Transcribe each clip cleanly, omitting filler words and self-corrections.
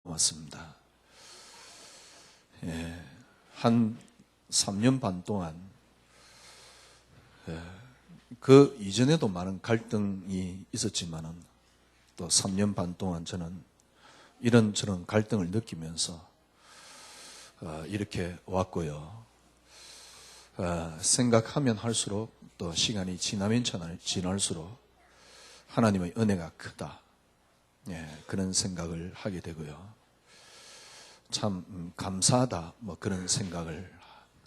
왔습니다. 한 3년 반 동안 그 이전에도 많은 갈등이 있었지만은 또 3년 반 동안 저는 이런저런 갈등을 느끼면서 이렇게 왔고요. 생각하면 할수록 또 시간이 지나면 지날수록 하나님의 은혜가 크다. 그런 생각을 하게 되고요. 참 감사하다 그런 생각을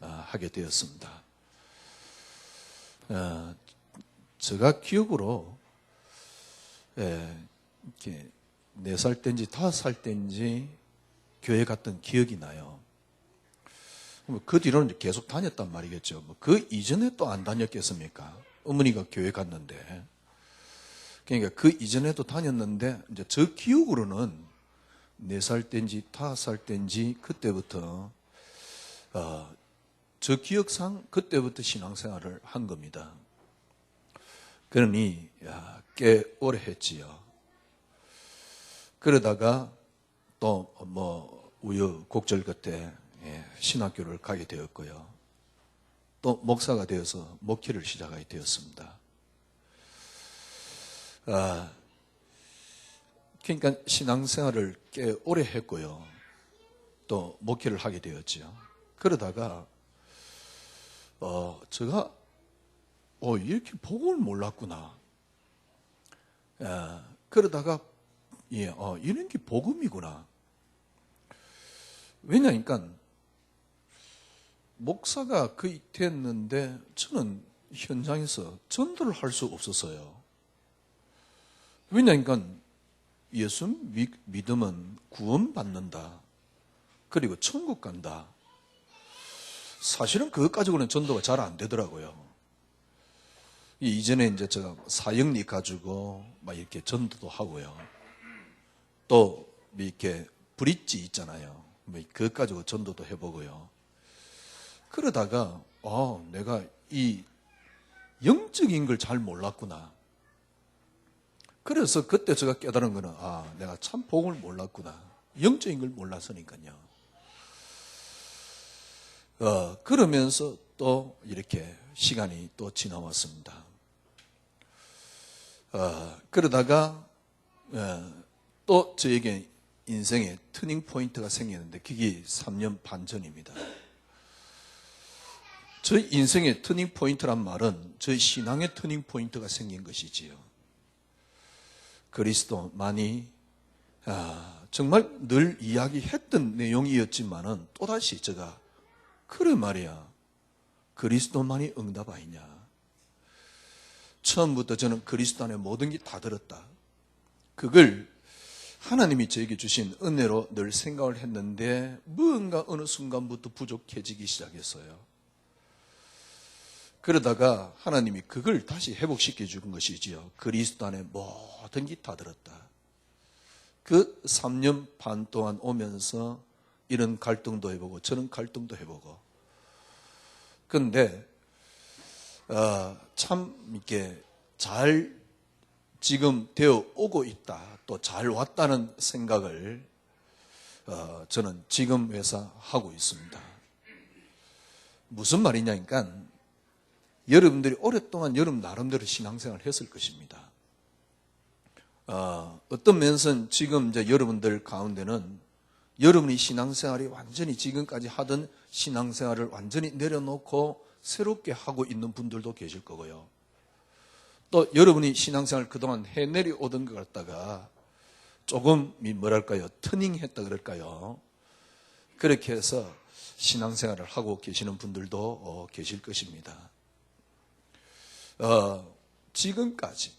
하게 되었습니다. 제가 기억으로 4살 때인지 5살 때인지 교회 갔던 기억이 나요. 그 뒤로는 계속 다녔단 말이겠죠. 그 이전에 또 안 다녔겠습니까? 어머니가 교회 갔는데. 그러니까 그 이전에도 다녔는데 이제 저 기억으로는 4살 때인지 5살 때인지 그때부터 저 기억상 그때부터 신앙생활을 한 겁니다. 그러니 꽤 오래 했지요. 그러다가 또 우여곡절 끝에 신학교를 가게 되었고요. 또 목사가 되어서 목회를 시작하게 되었습니다. 그러니까 신앙생활을 꽤 오래 했고요. 또 목회를 하게 되었죠. 그러다가 제가 이렇게 복음을 몰랐구나. 그러다가 이런 게 복음이구나. 왜냐니까 목사가 거의 됐는데 저는 현장에서 전도를 할 수 없었어요. 왜냐니까 예수 믿으면 구원받는다. 그리고 천국 간다. 사실은 그것 가지고는 전도가 잘 안 되더라고요. 이전에 이제 제가 사역리 가지고 막 이렇게 전도도 하고요. 또 이렇게 브릿지 있잖아요. 그것 가지고 전도도 해보고요. 그러다가 내가 이 영적인 걸 잘 몰랐구나. 그래서 그때 제가 깨달은 거는 내가 참 복음을 몰랐구나. 영적인 걸 몰랐으니까요. 그러면서 또 이렇게 시간이 또 지나왔습니다. 그러다가 또 저에게 인생의 터닝 포인트가 생겼는데 그게 3년 반 전입니다. 저희 인생의 터닝 포인트란 말은 저희 신앙의 터닝 포인트가 생긴 것이지요. 그리스도만이 정말 늘 이야기했던 내용이었지만은 또다시 제가 그래 말이야. 그리스도만이 응답 아니냐. 처음부터 저는 그리스도 안에 모든 게 다 들었다. 그걸 하나님이 저에게 주신 은혜로 늘 생각을 했는데 뭔가 어느 순간부터 부족해지기 시작했어요. 그러다가 하나님이 그걸 다시 회복시켜 준 것이지요. 그리스도 안에 모든 게 다 들었다. 그 3년 반 동안 오면서 이런 갈등도 해보고 저는 갈등도 해보고 그런데 참 이렇게 잘 지금 되어 오고 있다. 또 잘 왔다는 생각을 저는 지금 회사 하고 있습니다. 무슨 말이냐니까 여러분들이 오랫동안 여러분 나름대로 신앙생활을 했을 것입니다. 어떤 면에서는 지금 이제 여러분들 가운데는 여러분이 신앙생활이 완전히 지금까지 하던 신앙생활을 완전히 내려놓고 새롭게 하고 있는 분들도 계실 거고요. 또 여러분이 신앙생활 그동안 해내려오던 것 같다가 조금 터닝했다 그럴까요? 그렇게 해서 신앙생활을 하고 계시는 분들도 계실 것입니다. 지금까지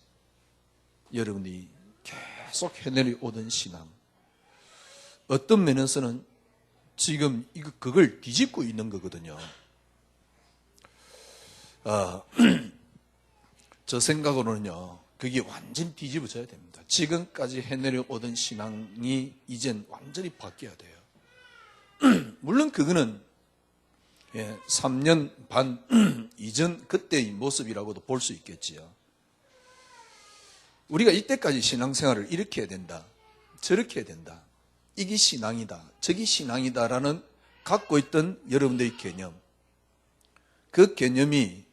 여러분이 계속 해내려오던 신앙 어떤 면에서는 지금 그걸 뒤집고 있는 거거든요. 저 생각으로는요, 그게 완전히 뒤집어져야 됩니다. 지금까지 해내려오던 신앙이 이젠 완전히 바뀌어야 돼요. 물론 그거는 3년 반 이전 그때의 모습이라고도 볼 수 있겠지요. 우리가 이때까지 신앙생활을 이렇게 해야 된다, 저렇게 해야 된다. 이게 신앙이다, 저기 신앙이다라는 갖고 있던 여러분들의 개념, 그 개념이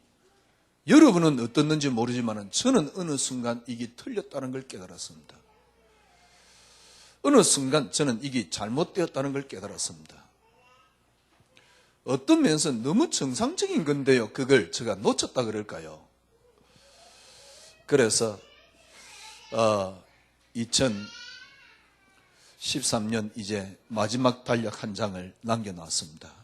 여러분은 어떻는지 모르지만 저는 어느 순간 이게 틀렸다는 걸 깨달았습니다. 어느 순간 저는 이게 잘못되었다는 걸 깨달았습니다. 어떤 면에서 너무 정상적인 건데요, 그걸 제가 놓쳤다 그럴까요? 그래서 2013년 이제 마지막 달력 한 장을 남겨놨습니다.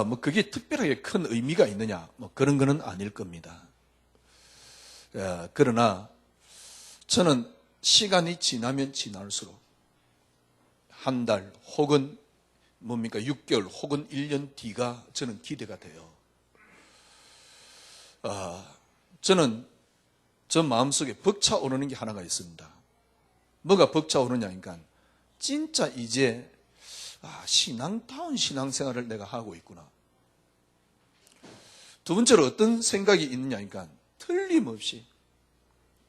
뭐 그게 특별하게 큰 의미가 있느냐, 뭐 그런 거는 아닐 겁니다. 그러나 저는 시간이 지나면 지날수록 한 달 혹은 6개월 혹은 1년 뒤가 저는 기대가 돼요. 저는 저 마음속에 벅차오르는 게 하나가 있습니다. 뭐가 벅차오르냐니까 진짜 이제 신앙다운 신앙생활을 내가 하고 있구나. 두 번째로 어떤 생각이 있느냐니까 틀림없이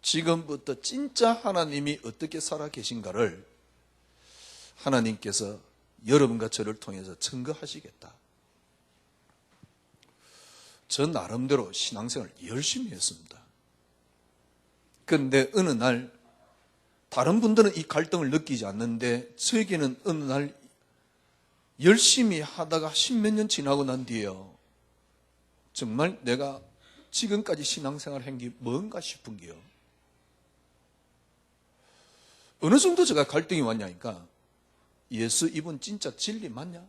지금부터 진짜 하나님이 어떻게 살아 계신가를 하나님께서 여러분과 저를 통해서 증거하시겠다. 저 나름대로 신앙생활을 열심히 했습니다. 그런데 어느 날 다른 분들은 이 갈등을 느끼지 않는데 저에게는 어느 날 열심히 하다가 10몇 년 지나고 난 뒤에요, 정말 내가 지금까지 신앙생활을 한 게 뭔가 싶은 게요, 어느 정도 제가 갈등이 왔냐니까 예수 이분 진짜 진리 맞냐?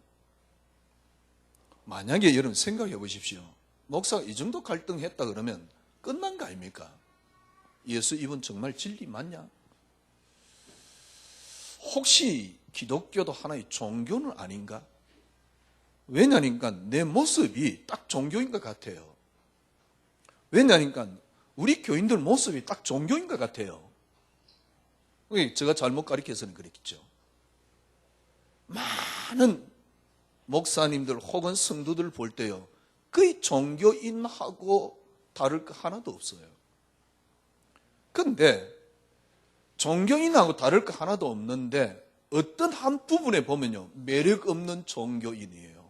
만약에 여러분 생각해 보십시오. 목사가 이 정도 갈등했다 그러면 끝난 거 아닙니까? 예수 이분 정말 진리 맞냐? 혹시 기독교도 하나의 종교는 아닌가? 왜냐니까 내 모습이 딱 종교인 것 같아요. 왜냐니까 우리 교인들 모습이 딱 종교인 것 같아요. 제가 잘못 가르쳐서는 그랬겠죠. 많은 목사님들 혹은 성도들 볼 때요, 거의 종교인하고 다를 거 하나도 없어요. 그런데 종교인하고 다를 거 하나도 없는데 어떤 한 부분에 보면요, 매력 없는 종교인이에요.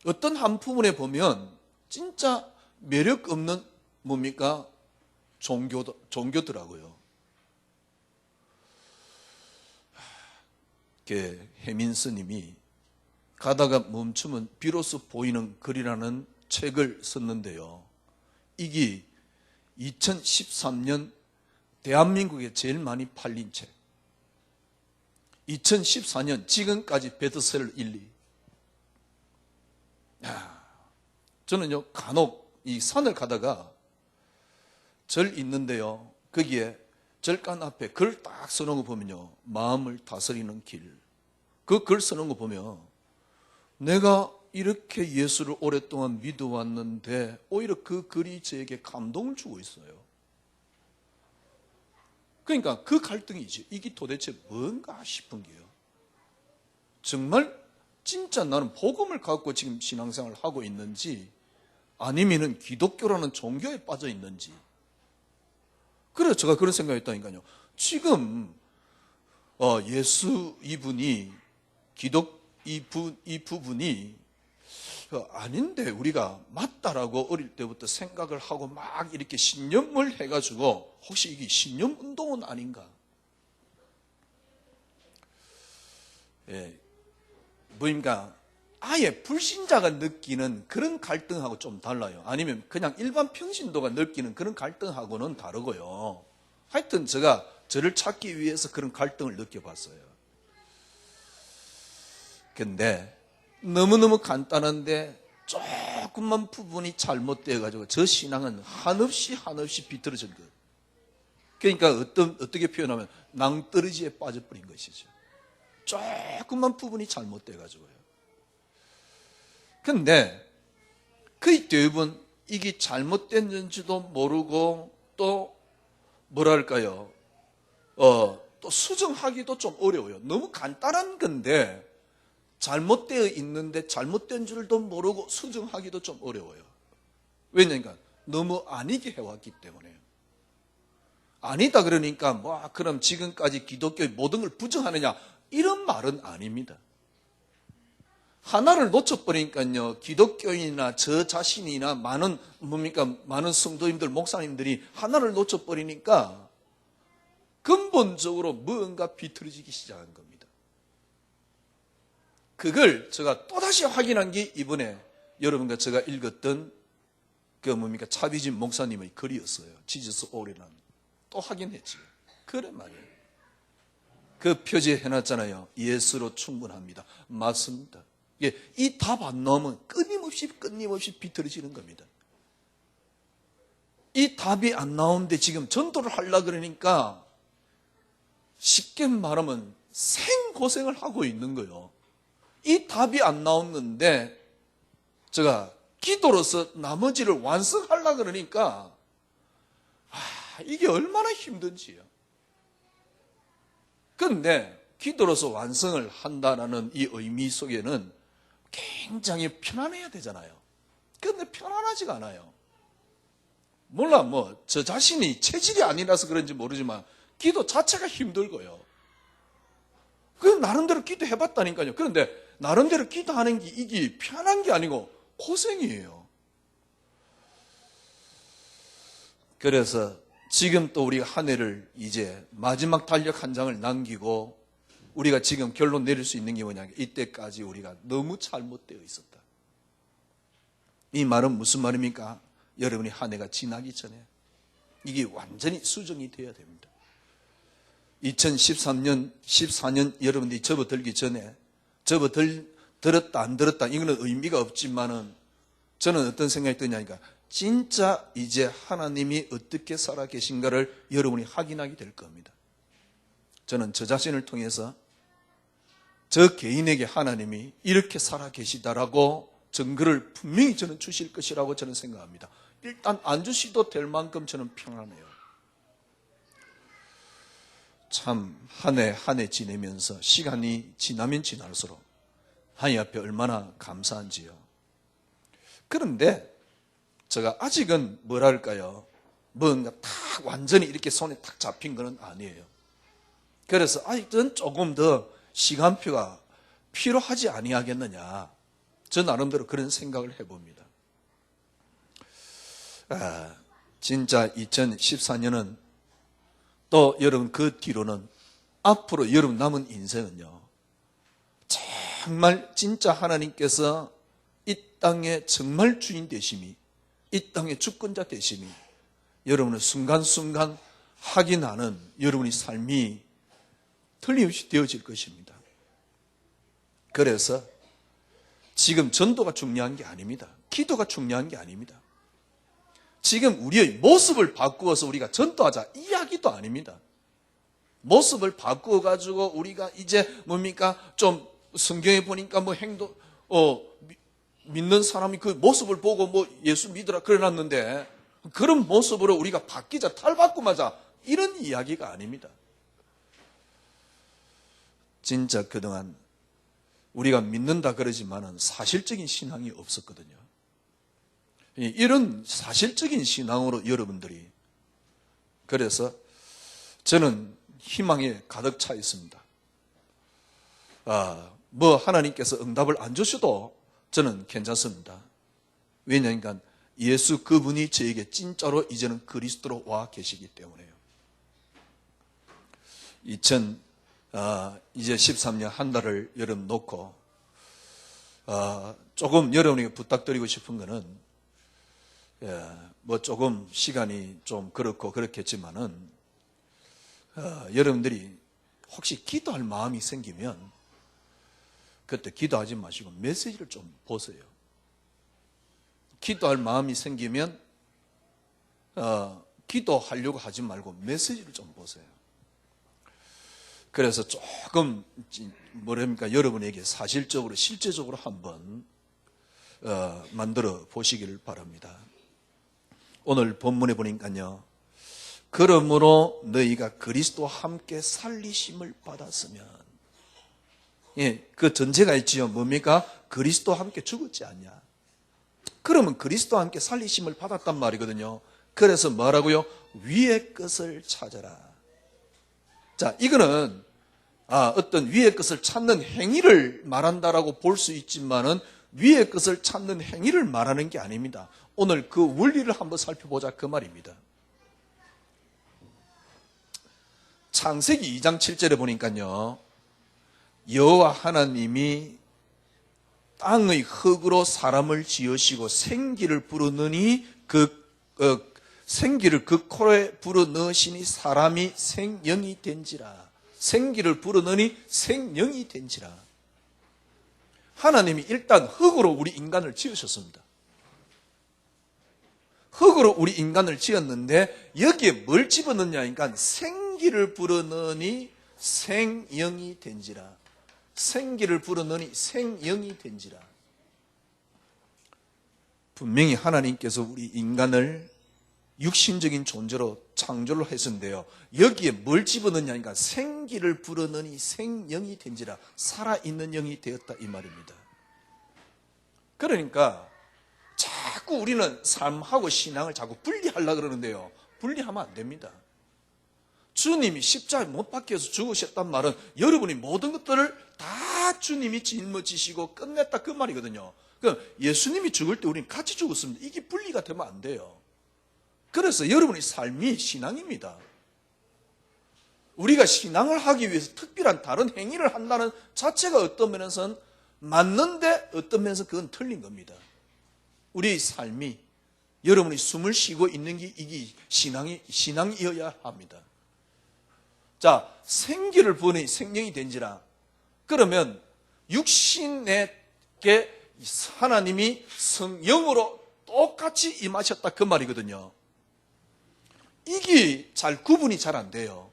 어떤 한 부분에 보면 진짜 매력 없는 종교더라고요. 해민 스님이 가다가 멈추면 비로소 보이는 글이라는 책을 썼는데요, 이게 2013년 대한민국에 제일 많이 팔린 책, 2014년 지금까지 베스트셀러 1, 2. 저는요 간혹 이 산을 가다가 절 있는데요, 거기에 절간 앞에 글 딱 써놓은 거 보면요, 마음을 다스리는 길, 그 글 써놓은 거 보면 내가 이렇게 예수를 오랫동안 믿어왔는데 오히려 그 글이 저에게 감동을 주고 있어요. 그러니까 그 갈등이지, 이게 도대체 뭔가 싶은 게요, 정말 진짜 나는 복음을 갖고 지금 신앙생활을 하고 있는지 아니면은 기독교라는 종교에 빠져 있는지. 그래서 제가 그런 생각을 했다니까요. 지금 예수 이분이 이 부분이 아닌데 우리가 맞다라고 어릴 때부터 생각을 하고 막 이렇게 신념을 해가지고 혹시 이게 신념 운동은 아닌가? 뭐인가 아예 불신자가 느끼는 그런 갈등하고 좀 달라요. 아니면 그냥 일반 평신도가 느끼는 그런 갈등하고는 다르고요. 하여튼 제가 저를 찾기 위해서 그런 갈등을 느껴봤어요. 근데 너무너무 간단한데 조금만 부분이 잘못되어가지고 저 신앙은 한없이 비틀어진 것. 그러니까 어떻게 표현하면 낭떠러지에 빠져버린 것이죠. 조금만 부분이 잘못돼가지고요. 근데 거의 대부분 이게 잘못됐는지도 모르고 또 뭐랄까요, 또 수정하기도 좀 어려워요. 너무 간단한 건데 잘못되어 있는데 잘못된 줄도 모르고 수정하기도 좀 어려워요. 왜냐니까 너무 아니게 해왔기 때문에요. 아니다 그러니까 그럼 지금까지 기독교의 모든 걸 부정하느냐, 이런 말은 아닙니다. 하나를 놓쳐버리니까요, 기독교인이나 저 자신이나 많은 성도님들, 목사님들이 하나를 놓쳐버리니까 근본적으로 뭔가 비틀어지기 시작한 겁니다. 그걸 제가 또다시 확인한 게 이번에 여러분과 제가 읽었던 차비진 목사님의 글이었어요. 지저스 올이라는. 또 확인했지요. 그래 말이에요. 그 표지에 해놨잖아요. 예수로 충분합니다. 맞습니다. 이 답 안 나오면 끊임없이 비틀어지는 겁니다. 이 답이 안 나오는데 지금 전도를 하려고 그러니까 쉽게 말하면 생고생을 하고 있는 거예요. 이 답이 안 나오는데 제가 기도로서 나머지를 완성하려고 그러니까 이게 얼마나 힘든지요. 그런데 기도로서 완성을 한다는 이 의미 속에는 굉장히 편안해야 되잖아요. 그런데 편안하지가 않아요. 몰라 저 자신이 체질이 아니라서 그런지 모르지만 기도 자체가 힘들고요. 그럼 나름대로 기도해봤다니까요. 그런데 나름대로 기도하는 게 이게 편한 게 아니고 고생이에요. 그래서 지금 또 우리가 한 해를 이제 마지막 달력 한 장을 남기고 우리가 지금 결론 내릴 수 있는 게 뭐냐면 이때까지 우리가 너무 잘못되어 있었다. 이 말은 무슨 말입니까? 여러분이 한 해가 지나기 전에 이게 완전히 수정이 되어야 됩니다. 2013년, 14년 여러분들이 접어들기 전에 접어들었다 안 들었다 이거는 의미가 없지만은 저는 어떤 생각이 드냐니까 진짜 이제 하나님이 어떻게 살아 계신가를 여러분이 확인하게 될 겁니다. 저는 저 자신을 통해서 저 개인에게 하나님이 이렇게 살아 계시다라고 증거를 분명히 저는 주실 것이라고 저는 생각합니다. 일단 안 주시도 될 만큼 저는 평안해요. 참 한 해 지내면서 시간이 지나면 지날수록 하나님 앞에 얼마나 감사한지요. 그런데 제가 아직은 뭐랄까요, 뭔가 딱 완전히 이렇게 손에 탁 잡힌 건 아니에요. 그래서 아직은 조금 더 시간표가 필요하지 아니하겠느냐, 저 나름대로 그런 생각을 해봅니다. 진짜 2014년은 또 여러분 그 뒤로는 앞으로 여러분 남은 인생은요, 정말 진짜 하나님께서 이 땅의 정말 주인 되심이, 이 땅의 주권자 되심이 여러분의 순간순간 확인하는 여러분의 삶이 틀림없이 되어질 것입니다. 그래서 지금 전도가 중요한 게 아닙니다. 기도가 중요한 게 아닙니다. 지금 우리의 모습을 바꾸어서 우리가 전도하자 이 이야기도 아닙니다. 모습을 바꾸어가지고 우리가 이제 좀 성경에 보니까 믿는 사람이 그 모습을 보고 예수 믿으라 그래놨는데 그런 모습으로 우리가 바뀌자, 탈바꿈하자 이런 이야기가 아닙니다. 진짜 그동안 우리가 믿는다 그러지만은 사실적인 신앙이 없었거든요. 이런 사실적인 신앙으로 여러분들이, 그래서 저는 희망에 가득 차 있습니다. 하나님께서 응답을 안 주셔도 저는 괜찮습니다. 왜냐하면 예수 그분이 저에게 진짜로 이제는 그리스도로 와 계시기 때문에요. 이제 13년 한 달을 여러분 놓고 조금 여러분에게 부탁드리고 싶은 거는 조금 시간이 좀 그렇고 그렇겠지만은 여러분들이 혹시 기도할 마음이 생기면 그때 기도하지 마시고 메시지를 좀 보세요. 기도할 마음이 생기면 기도하려고 하지 말고 메시지를 좀 보세요. 그래서 조금 여러분에게 사실적으로 실제적으로 한번 만들어 보시기를 바랍니다. 오늘 본문에 보니까요, 그러므로 너희가 그리스도와 함께 살리심을 받았으면, 그 전제가 있지요. 뭡니까? 그리스도와 함께 죽었지 않냐. 그러면 그리스도와 함께 살리심을 받았단 말이거든요. 그래서 뭐라고요? 위의 것을 찾아라. 자, 이거는 어떤 위의 것을 찾는 행위를 말한다라고 볼 수 있지만은 위의 것을 찾는 행위를 말하는 게 아닙니다. 오늘 그 원리를 한번 살펴보자 그 말입니다. 창세기 2장 7절에 보니까요, 여호와 하나님이 땅의 흙으로 사람을 지으시고 생기를 불어넣으니 생기를 그 코에 불어넣으시니 사람이 생명이 된지라. 생기를 불어넣으니 생명이 된지라. 하나님이 일단 흙으로 우리 인간을 지으셨습니다. 흙으로 우리 인간을 지었는데 여기에 뭘 집어넣냐니까 생기를 불어넣으니 생영이 된지라. 생기를 불어넣으니 생영이 된지라. 분명히 하나님께서 우리 인간을 육신적인 존재로 창조를 했는데요, 여기에 뭘 집어넣냐니까 생기를 불어넣으니 생영이 된지라. 살아있는 영이 되었다 이 말입니다. 그러니까 자꾸 우리는 삶하고 신앙을 자꾸 분리하려고 그러는데요, 분리하면 안 됩니다. 주님이 십자가에 못 박혀서 죽으셨단 말은 여러분이 모든 것들을 다 주님이 짊어지시고 끝냈다 그 말이거든요. 그러니까 예수님이 죽을 때 우리는 같이 죽었습니다. 이게 분리가 되면 안 돼요. 그래서 여러분의 삶이 신앙입니다. 우리가 신앙을 하기 위해서 특별한 다른 행위를 한다는 자체가 어떤 면에서는 맞는데 어떤 면에서 그건 틀린 겁니다. 우리의 삶이, 여러분이 숨을 쉬고 있는 게 이게 신앙이어야 합니다. 자, 생기를 보니 생명이 된지라. 그러면 육신에게 하나님이 성령으로 똑같이 임하셨다 그 말이거든요. 이게 구분이 잘 안 돼요.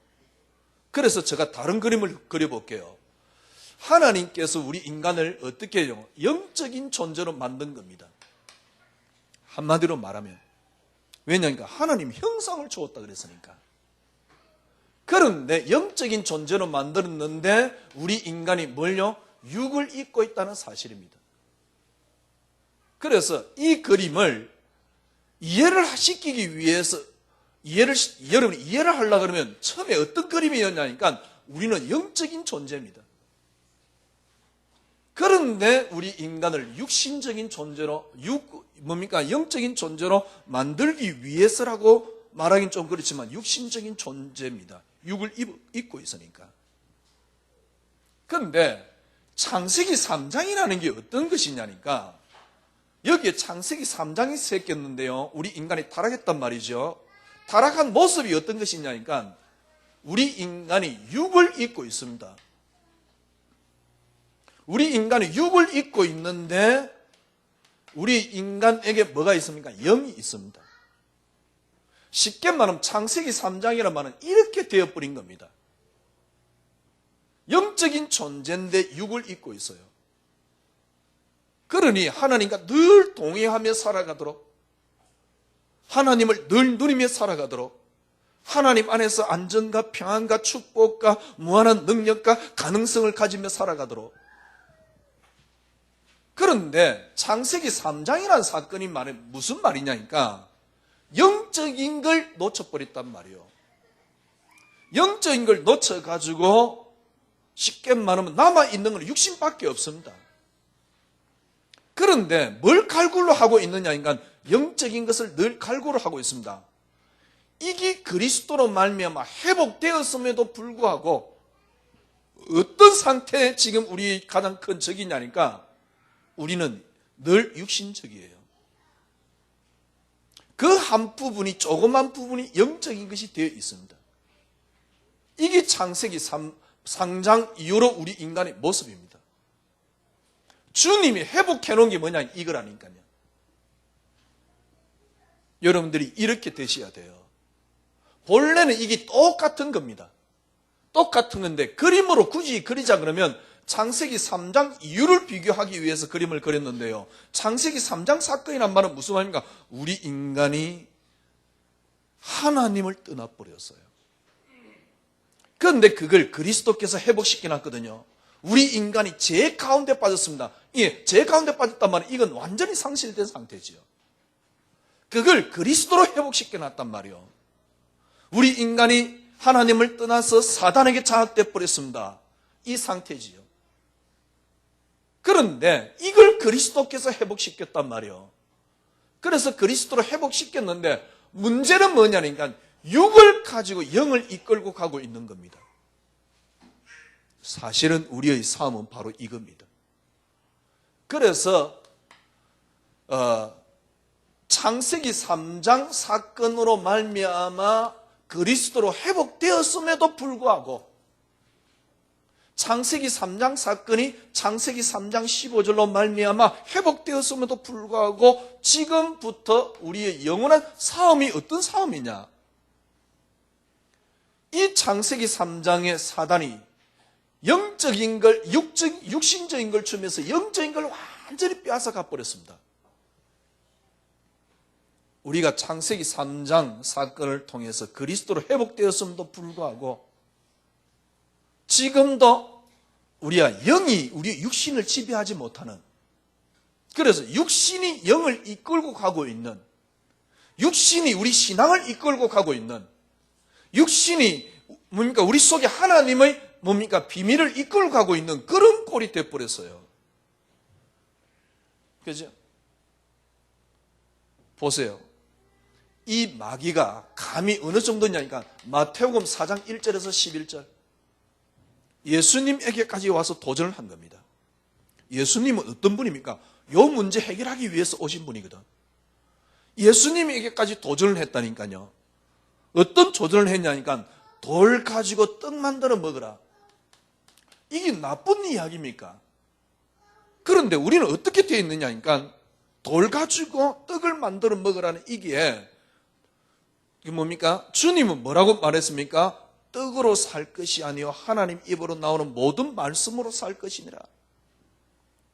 그래서 제가 다른 그림을 그려볼게요. 하나님께서 우리 인간을 어떻게 해요? 영적인 존재로 만든 겁니다. 한마디로 말하면, 왜냐하니까 하나님 형상을 주었다 그랬으니까. 그런데 영적인 존재로 만들었는데 우리 인간이 뭘요? 육을 입고 있다는 사실입니다. 그래서 이 그림을 이해를 시키기 위해서 여러분이 이해를 하려고 그러면 처음에 어떤 그림이었냐니까 우리는 영적인 존재입니다. 그런데 우리 인간을 육신적인 존재로, 영적인 존재로 만들기 위해서라고 말하기는 좀 그렇지만 육신적인 존재입니다. 육을 입고 있으니까. 그런데 창세기 3장이라는 게 어떤 것이냐니까, 여기에 창세기 3장이 새겼는데요, 우리 인간이 타락했단 말이죠. 타락한 모습이 어떤 것이냐니까 우리 인간이 육을 입고 있습니다. 우리 인간이 육을 입고 있는데 우리 인간에게 뭐가 있습니까? 영이 있습니다. 쉽게 말하면 창세기 3장이라는 말은 이렇게 되어버린 겁니다. 영적인 존재인데 육을 입고 있어요. 그러니 하나님과 늘 동의하며 살아가도록, 하나님을 늘 누리며 살아가도록, 하나님 안에서 안전과 평안과 축복과 무한한 능력과 가능성을 가지며 살아가도록. 그런데 창세기 3장이라는 사건이 무슨 말이냐니까 영적인 걸 놓쳐버렸단 말이에요. 영적인 걸 놓쳐가지고 쉽게 말하면 남아있는 건 육신밖에 없습니다. 그런데 뭘 갈구를 하고 있느냐니까 영적인 것을 늘 갈구를 하고 있습니다. 이게 그리스도로 말미암아 회복되었음에도 불구하고 어떤 상태에 지금 우리 가장 큰 적이냐니까 우리는 늘 육신적이에요. 그 한 부분이, 조그만 부분이 영적인 것이 되어 있습니다. 이게 창세기 3장 이후로 우리 인간의 모습입니다. 주님이 회복해 놓은 게 뭐냐, 이거라니까요. 여러분들이 이렇게 되셔야 돼요. 본래는 이게 똑같은 겁니다. 똑같은 건데 그림으로 굳이 그리자 그러면 창세기 3장 이유를 비교하기 위해서 그림을 그렸는데요, 창세기 3장 사건이란 말은 무슨 말입니까? 우리 인간이 하나님을 떠나버렸어요. 그런데 그걸 그리스도께서 회복시켜놨거든요. 우리 인간이 죄 가운데 빠졌습니다. 예, 죄 가운데 빠졌단 말은 이건 완전히 상실된 상태지요. 그걸 그리스도로 회복시켜놨단 말이에요. 우리 인간이 하나님을 떠나서 사단에게 장악돼 버렸습니다. 이 상태지요. 그런데 이걸 그리스도께서 회복시켰단 말이에요. 그래서 그리스도로 회복시켰는데 문제는 뭐냐니까 육을 가지고 영을 이끌고 가고 있는 겁니다. 사실은 우리의 삶은 바로 이겁니다. 그래서 창세기 3장 사건으로 말미암아 그리스도로 회복되었음에도 불구하고 창세기 3장 사건이 창세기 3장 15절로 말미암아 회복되었음에도 불구하고 지금부터 우리의 영원한 싸움이 어떤 싸움이냐? 이 창세기 3장의 사단이 영적인 걸, 육신적인 걸 주면서 영적인 걸 완전히 빼앗아가 버렸습니다. 우리가 창세기 3장 사건을 통해서 그리스도로 회복되었음에도 불구하고 지금도 우리가 영이 우리 육신을 지배하지 못하는, 그래서 육신이 영을 이끌고 가고 있는, 육신이 우리 신앙을 이끌고 가고 있는, 육신이 뭡니까 우리 속에 하나님의 뭡니까 비밀을 이끌고 가고 있는 그런 꼴이 되어버렸어요. 그죠? 보세요. 이 마귀가 감히 어느 정도냐니까 마태복음 4장 1절에서 11절 예수님에게까지 와서 도전을 한 겁니다. 예수님은 어떤 분입니까? 요 문제 해결하기 위해서 오신 분이거든. 예수님에게까지 도전을 했다니까요. 어떤 도전을 했냐니까 돌 가지고 떡 만들어 먹으라. 이게 나쁜 이야기입니까? 그런데 우리는 어떻게 되어 있느냐니까 돌 가지고 떡을 만들어 먹으라는 이게 뭡니까? 주님은 뭐라고 말했습니까? 떡으로 살 것이 아니요 하나님 입으로 나오는 모든 말씀으로 살 것이니라.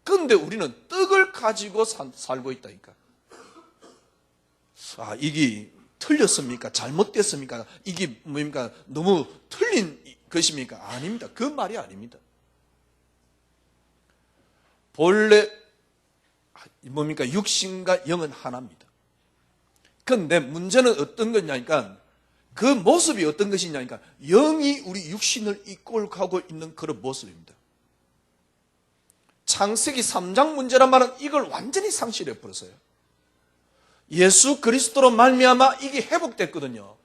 그런데 우리는 떡을 가지고 살고 있다니까. 이게 틀렸습니까? 잘못됐습니까? 이게 뭡니까? 너무 틀린 것입니까? 아닙니다. 그 말이 아닙니다. 본래 뭡니까? 육신과 영은 하나입니다. 그런데 문제는 어떤 거냐니까 그 모습이 어떤 것이냐니까 영이 우리 육신을 이끌고 가고 있는 그런 모습입니다. 창세기 3장 문제란 말은 이걸 완전히 상실해 버렸어요. 예수 그리스도로 말미암아 이게 회복됐거든요.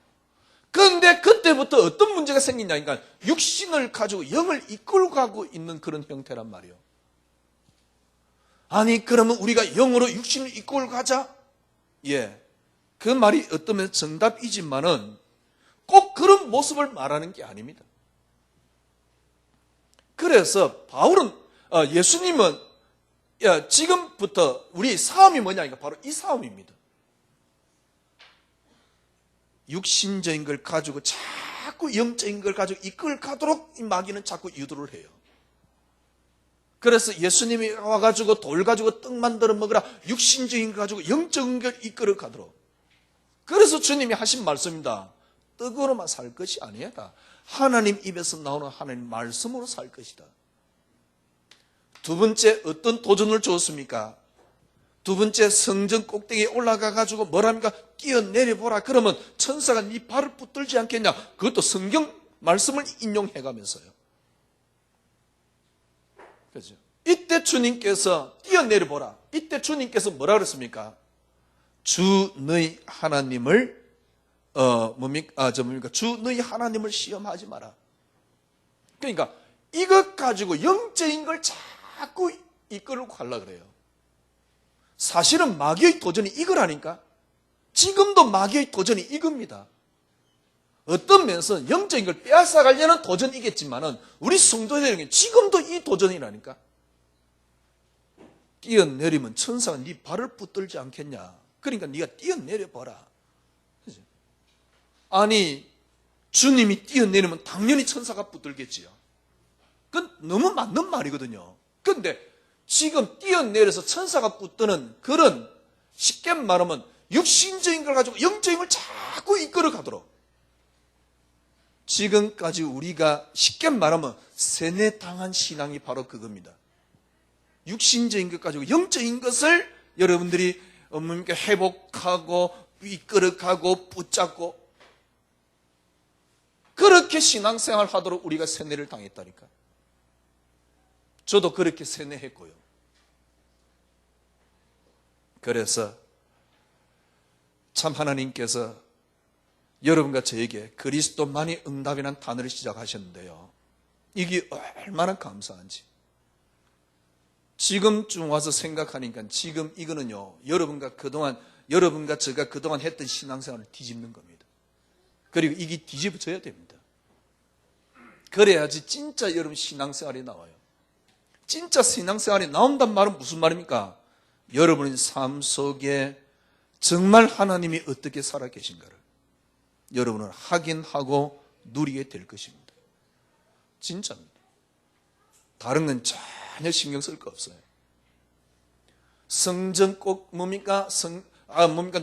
그런데 그때부터 어떤 문제가 생기냐니까 육신을 가지고 영을 이끌고 가고 있는 그런 형태란 말이에요. 아니 그러면 우리가 영으로 육신을 이끌고 가자? 예, 그 말이 어쩌면 정답이지만은 꼭 그런 모습을 말하는 게 아닙니다. 그래서 바울은 예수님은 지금부터 우리의 싸움이 뭐냐니까 바로 이 싸움입니다. 육신적인 걸 가지고 자꾸 영적인 걸 가지고 이끌 가도록 이 마귀는 자꾸 유도를 해요. 그래서 예수님이 와가지고 돌 가지고 떡 만들어 먹으라 육신적인 걸 가지고 영적인 걸 이끌어 가도록. 그래서 주님이 하신 말씀입니다. 떡으로만 살 것이 아니다. 하나님 입에서 나오는 하나님 말씀으로 살 것이다. 두 번째 어떤 도전을 주었습니까? 두 번째 성전 꼭대기에 올라가가지고 뭐랍니까? 뛰어내려보라. 그러면 천사가 네 발을 붙들지 않겠냐? 그것도 성경 말씀을 인용해가면서요. 그죠? 이때 주님께서 뛰어내려보라. 이때 주님께서 뭐라 그랬습니까? 주 너희 하나님을 주 너희 하나님을 시험하지 마라. 그러니까 이것 가지고 영적인 걸 자꾸 이끌고 가려고 그래요. 사실은 마귀의 도전이 이거라니까. 지금도 마귀의 도전이 이겁니다. 어떤 면에서 영적인 걸 빼앗아가려는 도전이겠지만은 우리 성도들에게 지금도 이 도전이라니까. 뛰어내리면 천사가 네 발을 붙들지 않겠냐. 그러니까 네가 뛰어내려봐라. 그죠? 아니 주님이 뛰어내리면 당연히 천사가 붙들겠지요. 그건 너무 맞는 말이거든요. 그런데 지금 뛰어내려서 천사가 붙드는 그런 쉽게 말하면 육신적인 걸 가지고 영적인 걸 자꾸 이끌어 가도록 지금까지 우리가 쉽게 말하면 세뇌당한 신앙이 바로 그겁니다. 육신적인 것 가지고 영적인 것을 여러분들이 회복하고 이끌어 가고 붙잡고 그렇게 신앙생활 하도록 우리가 세뇌를 당했다니까. 저도 그렇게 세뇌했고요. 그래서 참 하나님께서 여러분과 저에게 그리스도만이 응답이라는 단어를 시작하셨는데요. 이게 얼마나 감사한지. 지금쯤 와서 생각하니까 지금 이거는요, 여러분과 제가 그동안 했던 신앙생활을 뒤집는 겁니다. 그리고 이게 뒤집어져야 됩니다. 그래야지 진짜 여러분 신앙생활이 나와요. 진짜 신앙생활이 나온단 말은 무슨 말입니까? 여러분의 삶 속에 정말 하나님이 어떻게 살아 계신가를 여러분은 확인하고 누리게 될 것입니다. 진짜입니다. 다른 건 전혀 신경 쓸 거 없어요. 성전 꼭 뭡니까?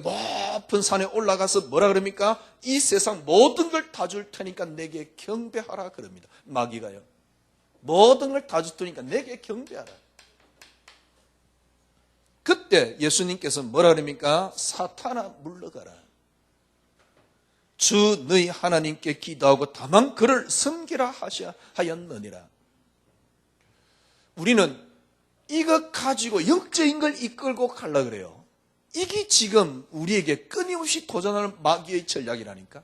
높은 산에 올라가서 뭐라 그럽니까? 이 세상 모든 걸 다 줄 테니까 내게 경배하라 그럽니다. 마귀가요. 모든 걸 다 줄 테니까 내게 경배하라. 그때 예수님께서 뭐라 그럽니까? 사탄아 물러가라. 주 너희 하나님께 기도하고 다만 그를 섬기라 하였느니라. 우리는 이것 가지고 영적인 걸 이끌고 가려고 그래요. 이게 지금 우리에게 끊임없이 도전하는 마귀의 전략이라니까.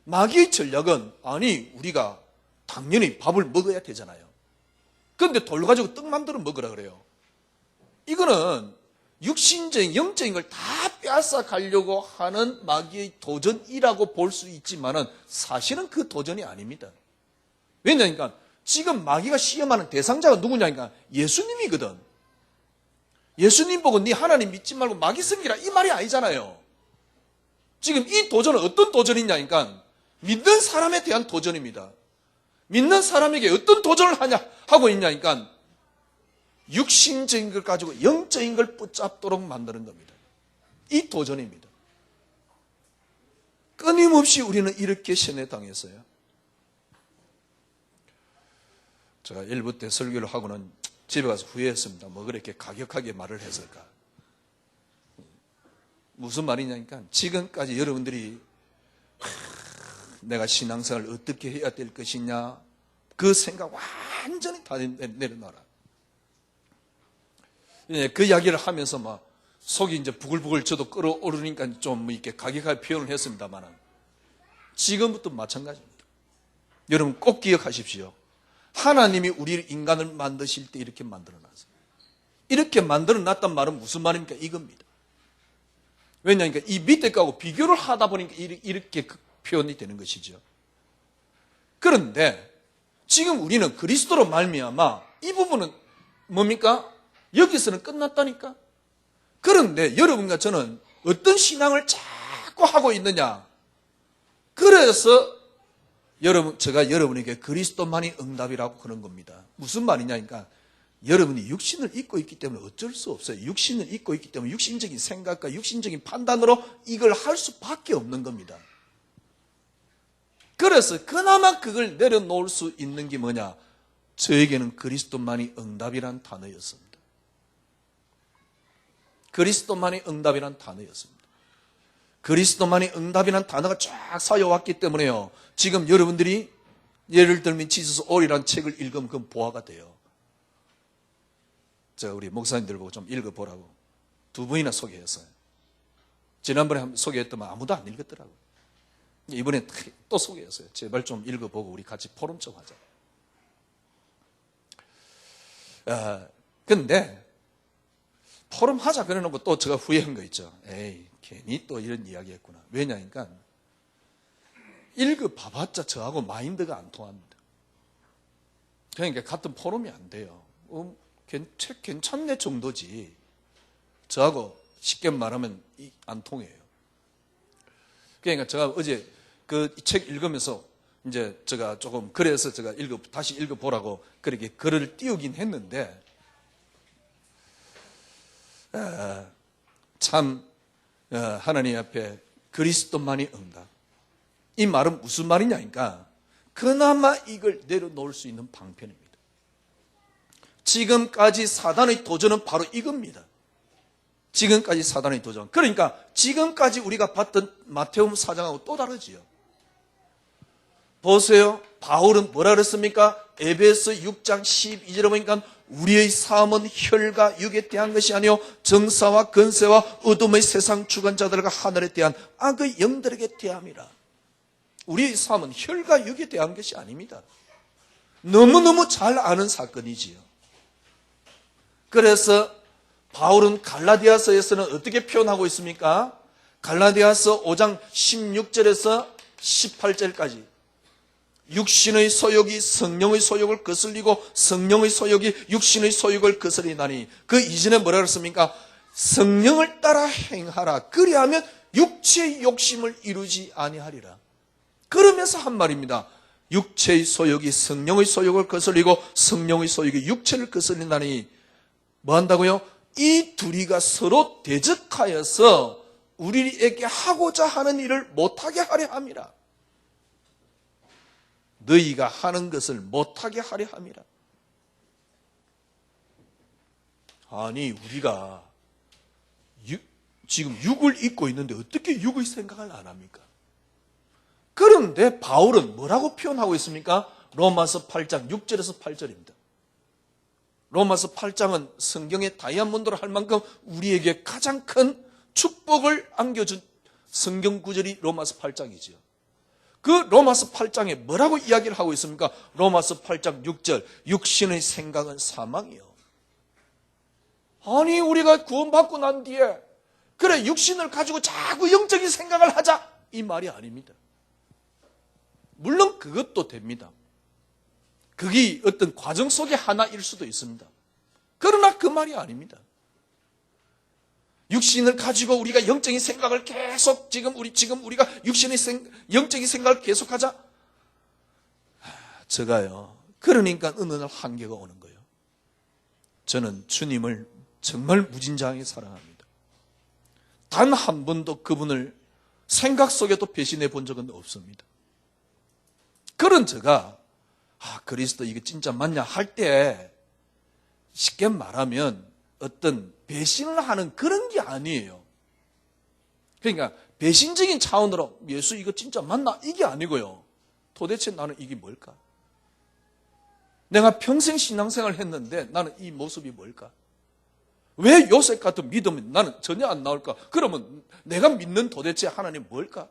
마귀의 전략은 우리가 당연히 밥을 먹어야 되잖아요. 그런데 돌 가지고 떡 만들어 먹으라 그래요. 이거는 육신적인 영적인 걸 다 빼앗아 가려고 하는 마귀의 도전이라고 볼 수 있지만은 사실은 그 도전이 아닙니다. 왜냐니까 지금 마귀가 시험하는 대상자가 누구냐니까 예수님이거든. 예수님 보고 네 하나님 믿지 말고 마귀 섬기라 이 말이 아니잖아요. 지금 이 도전은 어떤 도전이냐니까 믿는 사람에 대한 도전입니다. 믿는 사람에게 어떤 도전을 하고 있냐니까 육신적인 걸 가지고 영적인 걸 붙잡도록 만드는 겁니다. 이 도전입니다. 끊임없이 우리는 이렇게 세뇌당했어요. 제가 일부 때 설교를 하고는 집에 가서 후회했습니다. 뭐 그렇게 가격하게 말을 했을까? 무슨 말이냐니까 지금까지 여러분들이 내가 신앙생활을 어떻게 해야 될 것이냐 그 생각 완전히 다 내려놔라. 그 이야기를 하면서 막 속이 이제 부글부글 저도 끓어오르니까 좀 이렇게 가격하게 표현을 했습니다만 지금부터 마찬가지입니다. 여러분 꼭 기억하십시오. 하나님이 우리 인간을 만드실 때 이렇게 만들어놨어요. 이렇게 만들어놨단 말은 무슨 말입니까? 이겁니다. 왜냐하니까 이 밑에 거하고 비교를 하다 보니까 이렇게 표현이 되는 것이죠. 그런데 지금 우리는 그리스도로 말미암아 이 부분은 뭡니까? 여기서는 끝났다니까. 그런데 여러분과 저는 어떤 신앙을 자꾸 하고 있느냐? 그래서 제가 여러분에게 그리스도만이 응답이라고 그런 겁니다. 무슨 말이냐니까 여러분이 육신을 입고 있기 때문에 어쩔 수 없어요. 육신을 입고 있기 때문에 육신적인 생각과 육신적인 판단으로 이걸 할 수밖에 없는 겁니다. 그래서 그나마 그걸 내려놓을 수 있는 게 뭐냐? 저에게는 그리스도만이 응답이란 단어였습니다. 그리스도만이 응답이란 단어였습니다. 그리스도만이 응답이란 단어가 쫙 쌓여왔기 때문에요. 지금 여러분들이 예를 들면 지저스 올이라는 책을 읽으면 그건 보화가 돼요. 제가 우리 목사님들 보고 좀 읽어보라고 두 번이나 소개했어요. 지난번에 한번 소개했더만 아무도 안 읽었더라고요. 이번에 또 소개했어요. 제발 좀 읽어보고 우리 같이 포럼 좀 하자. 근데 포럼 하자 그래놓고 또 제가 후회한 거 있죠. 에이 괜히 또 이런 이야기 했구나. 왜냐니까 읽어봐봤자 저하고 마인드가 안 통합니다. 그러니까 같은 포럼이 안 돼요. 책 괜찮네 정도지 저하고 쉽게 말하면 안 통해요. 그러니까 제가 어제 그 책 읽으면서 이제 제가 조금 그래서 제가 다시 읽어보라고 그렇게 글을 띄우긴 했는데 참 하나님 앞에 그리스도만이 응답. 이 말은 무슨 말이냐니까 그나마 이걸 내려놓을 수 있는 방편입니다. 지금까지 사단의 도전은 바로 이겁니다. 지금까지 사단의 도전. 그러니까 지금까지 우리가 봤던 마태복음 4장하고 또 다르지요. 보세요. 바울은 뭐라 그랬습니까? 에베소 6장 12절에 보니까 우리의 싸움은 혈과 육에 대한 것이 아니요 정사와 권세와 어둠의 세상 주관자들과 하늘에 대한 악의 영들에게 대함이라. 우리의 싸움은 혈과 육에 대한 것이 아닙니다. 너무너무 잘 아는 사건이지요. 그래서 바울은 갈라디아서에서는 어떻게 표현하고 있습니까? 갈라디아서 5장 16절에서 18절까지 육신의 소욕이 성령의 소욕을 거슬리고 성령의 소욕이 육신의 소욕을 거슬리나니 그 이전에 뭐라 그랬습니까? 성령을 따라 행하라. 그리하면 육체의 욕심을 이루지 아니하리라. 그러면서 한 말입니다. 육체의 소욕이 성령의 소욕을 거슬리고 성령의 소욕이 육체를 거슬린다니 뭐 한다고요? 이 둘이가 서로 대적하여서 우리에게 하고자 하는 일을 못하게 하려 함이라. 너희가 하는 것을 못하게 하려 함이라. 아니 우리가 지금 육을 입고 있는데 어떻게 육의 생각을 안 합니까? 그런데 바울은 뭐라고 표현하고 있습니까? 로마서 8장 6절에서 8절입니다. 로마서 8장은 성경의 다이아몬드로 할 만큼 우리에게 가장 큰 축복을 안겨준 성경 구절이 로마서 8장이지요. 그 로마서 8장에 뭐라고 이야기를 하고 있습니까? 로마서 8장 6절 육신의 생각은 사망이요. 아니 우리가 구원받고 난 뒤에 그래 육신을 가지고 자꾸 영적인 생각을 하자 이 말이 아닙니다. 물론 그것도 됩니다. 그게 어떤 과정 속의 하나일 수도 있습니다. 그러나 그 말이 아닙니다. 육신을 가지고 우리가 영적인 생각을 계속 지금 우리가 육신의 영적인 생각을 계속하자. 제가요. 그러니까 어느 날 한계가 오는 거예요. 저는 주님을 정말 무진장하게 사랑합니다. 단 한 번도 그분을 생각 속에도 배신해 본 적은 없습니다. 그런 제가 그리스도 이게 진짜 맞냐 할 때 쉽게 말하면 어떤 배신을 하는 그런 게 아니에요. 그러니까 배신적인 차원으로 예수 이거 진짜 맞나 이게 아니고요. 도대체 나는 이게 뭘까? 내가 평생 신앙생활을 했는데 나는 이 모습이 뭘까? 왜 요셉 같은 믿음은 나는 전혀 안 나올까? 그러면 내가 믿는 도대체 하나님 뭘까?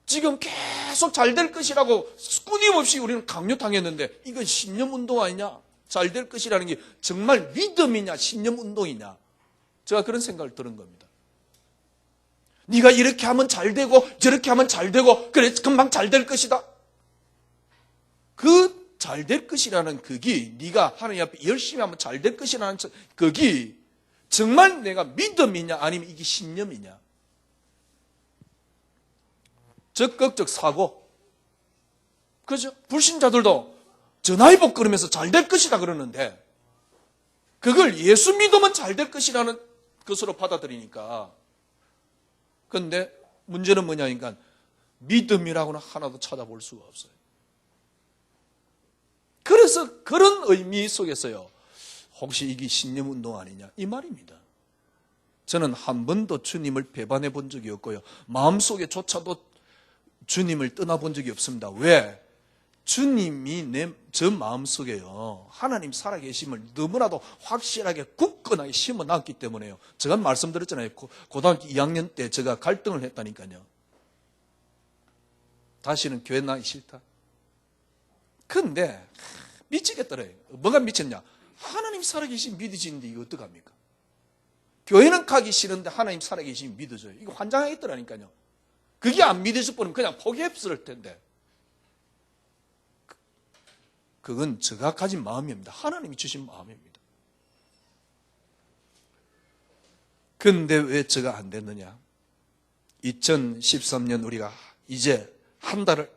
지금 계속 잘 될 것이라고 끊임없이 우리는 강요당했는데 이건 신념운동 아니냐? 잘 될 것이라는 게 정말 믿음이냐 신념운동이냐? 제가 그런 생각을 들은 겁니다. 네가 이렇게 하면 잘 되고 저렇게 하면 잘 되고 그래 금방 잘 될 것이다. 그 잘 될 것이라는 그게 네가 하나님 앞에 열심히 하면 잘 될 것이라는 그게 정말 내가 믿음이냐 아니면 이게 신념이냐? 적극적 사고. 그죠? 불신자들도 전화위복 걸으면서 잘 될 것이다 그러는데 그걸 예수 믿으면 잘 될 것이라는 것으로 받아들이니까. 그런데 문제는 뭐냐니까 믿음이라고는 하나도 찾아볼 수가 없어요. 그래서 그런 의미 속에서요. 혹시 이게 신념운동 아니냐? 이 말입니다. 저는 한 번도 주님을 배반해 본 적이 없고요. 마음속에조차도 주님을 떠나본 적이 없습니다. 왜? 주님이 저 마음속에요. 하나님 살아계심을 너무나도 확실하게 굳건하게 심어놨기 때문에요. 제가 말씀드렸잖아요. 고등학교 2학년 때 제가 갈등을 했다니까요. 다시는 교회 나기 싫다. 근데 미치겠더래요. 뭐가 미쳤냐? 하나님 살아계신 믿어지는데 이거 어떡합니까? 교회는 가기 싫은데 하나님 살아계신 믿어져요. 이거 환장하겠더라니까요. 그게 안 믿어질 뻔하면 그냥 포기했을 텐데. 그건 제가 가진 마음입니다. 하나님이 주신 마음입니다. 그런데 왜 제가 안 됐느냐? 2013년 우리가 이제 한 달을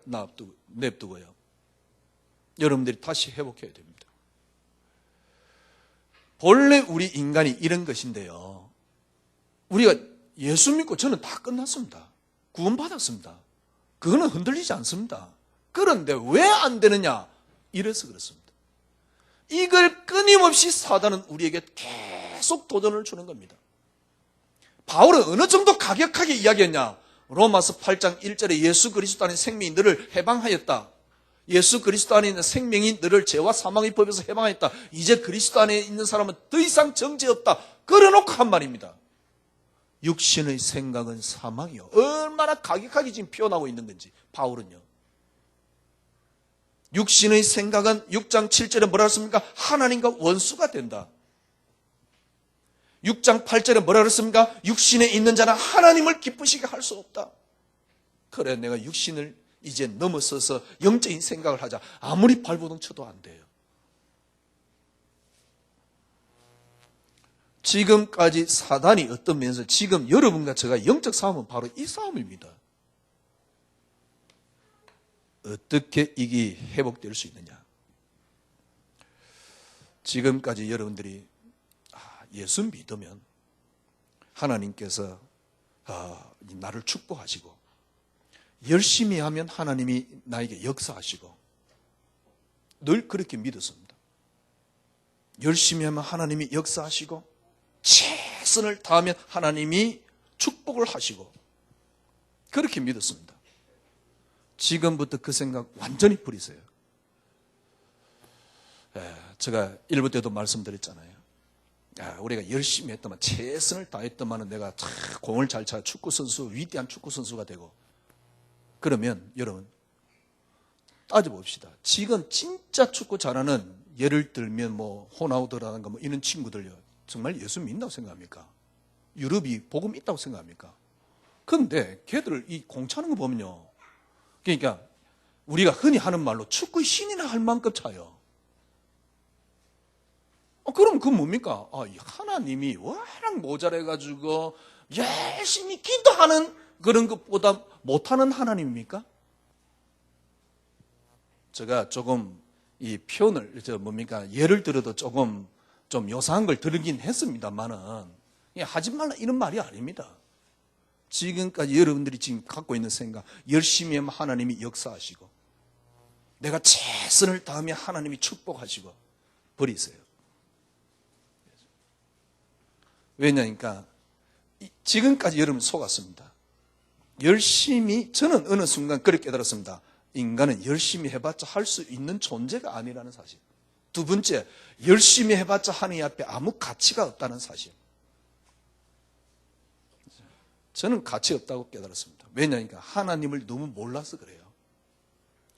냅두고요. 여러분들이 다시 회복해야 됩니다. 본래 우리 인간이 이런 것인데요. 우리가 예수 믿고 저는 다 끝났습니다. 구원받았습니다. 그거는 흔들리지 않습니다. 그런데 왜 안 되느냐? 이래서 그렇습니다. 이걸 끊임없이 사단은 우리에게 계속 도전을 주는 겁니다. 바울은 어느 정도 가격하게 이야기했냐? 로마서 8장 1절에 예수 그리스도 안에 생명이 너를 해방하였다. 예수 그리스도 안에 있는 생명이 너를 죄와 사망의 법에서 해방하였다. 이제 그리스도 안에 있는 사람은 더 이상 정죄 없다. 그래놓고 한 말입니다. 육신의 생각은 사망이요. 얼마나 가격하게 지금 표현하고 있는 건지 바울은요. 육신의 생각은 6장 7절에 뭐라 했습니까? 하나님과 원수가 된다. 6장 8절에 뭐라 그랬습니까? 육신에 있는 자는 하나님을 기쁘시게 할 수 없다. 그래, 내가 육신을 이제 넘어서서 영적인 생각을 하자. 아무리 발버둥 쳐도 안 돼요. 지금까지 사단이 어떤 면에서 지금 여러분과 제가 영적 싸움은 바로 이 싸움입니다. 어떻게 이게 회복될 수 있느냐? 지금까지 여러분들이 예수 믿으면 하나님께서 나를 축복하시고 열심히 하면 하나님이 나에게 역사하시고 늘 그렇게 믿었습니다. 열심히 하면 하나님이 역사하시고 최선을 다하면 하나님이 축복을 하시고 그렇게 믿었습니다. 지금부터 그 생각 완전히 버리세요. 제가 1부 때도 말씀드렸잖아요. 우리가 열심히 했더만 최선을 다했더만 내가 공을 잘 차 축구선수, 위대한 축구선수가 되고 그러면 여러분 따져봅시다. 지금 진짜 축구 잘하는 예를 들면 호나우드라든가 이런 친구들요. 정말 예수 믿는다고 생각합니까? 유럽이 복음 있다고 생각합니까? 그런데 걔들 이 공 차는 거 보면요. 그러니까 우리가 흔히 하는 말로 축구의 신이나 할 만큼 차요. 그럼 그건 뭡니까? 하나님이 워낙 모자라가지고 열심히 기도하는 그런 것보다 못하는 하나님입니까? 제가 조금 이 표현을 예를 들어도 조금 좀 요상한 걸 들긴 했습니다만은 하지 말라 이런 말이 아닙니다. 지금까지 여러분들이 지금 갖고 있는 생각, 열심히 하면 하나님이 역사하시고 내가 최선을 다하면 하나님이 축복하시고 버리세요. 왜냐니까 지금까지 여러분 속았습니다. 열심히 저는 어느 순간 그렇게 깨달았습니다. 인간은 열심히 해봤자 할 수 있는 존재가 아니라는 사실. 두 번째, 열심히 해봤자 하나님 앞에 아무 가치가 없다는 사실. 저는 가치 없다고 깨달았습니다. 왜냐니까 하나님을 너무 몰라서 그래요.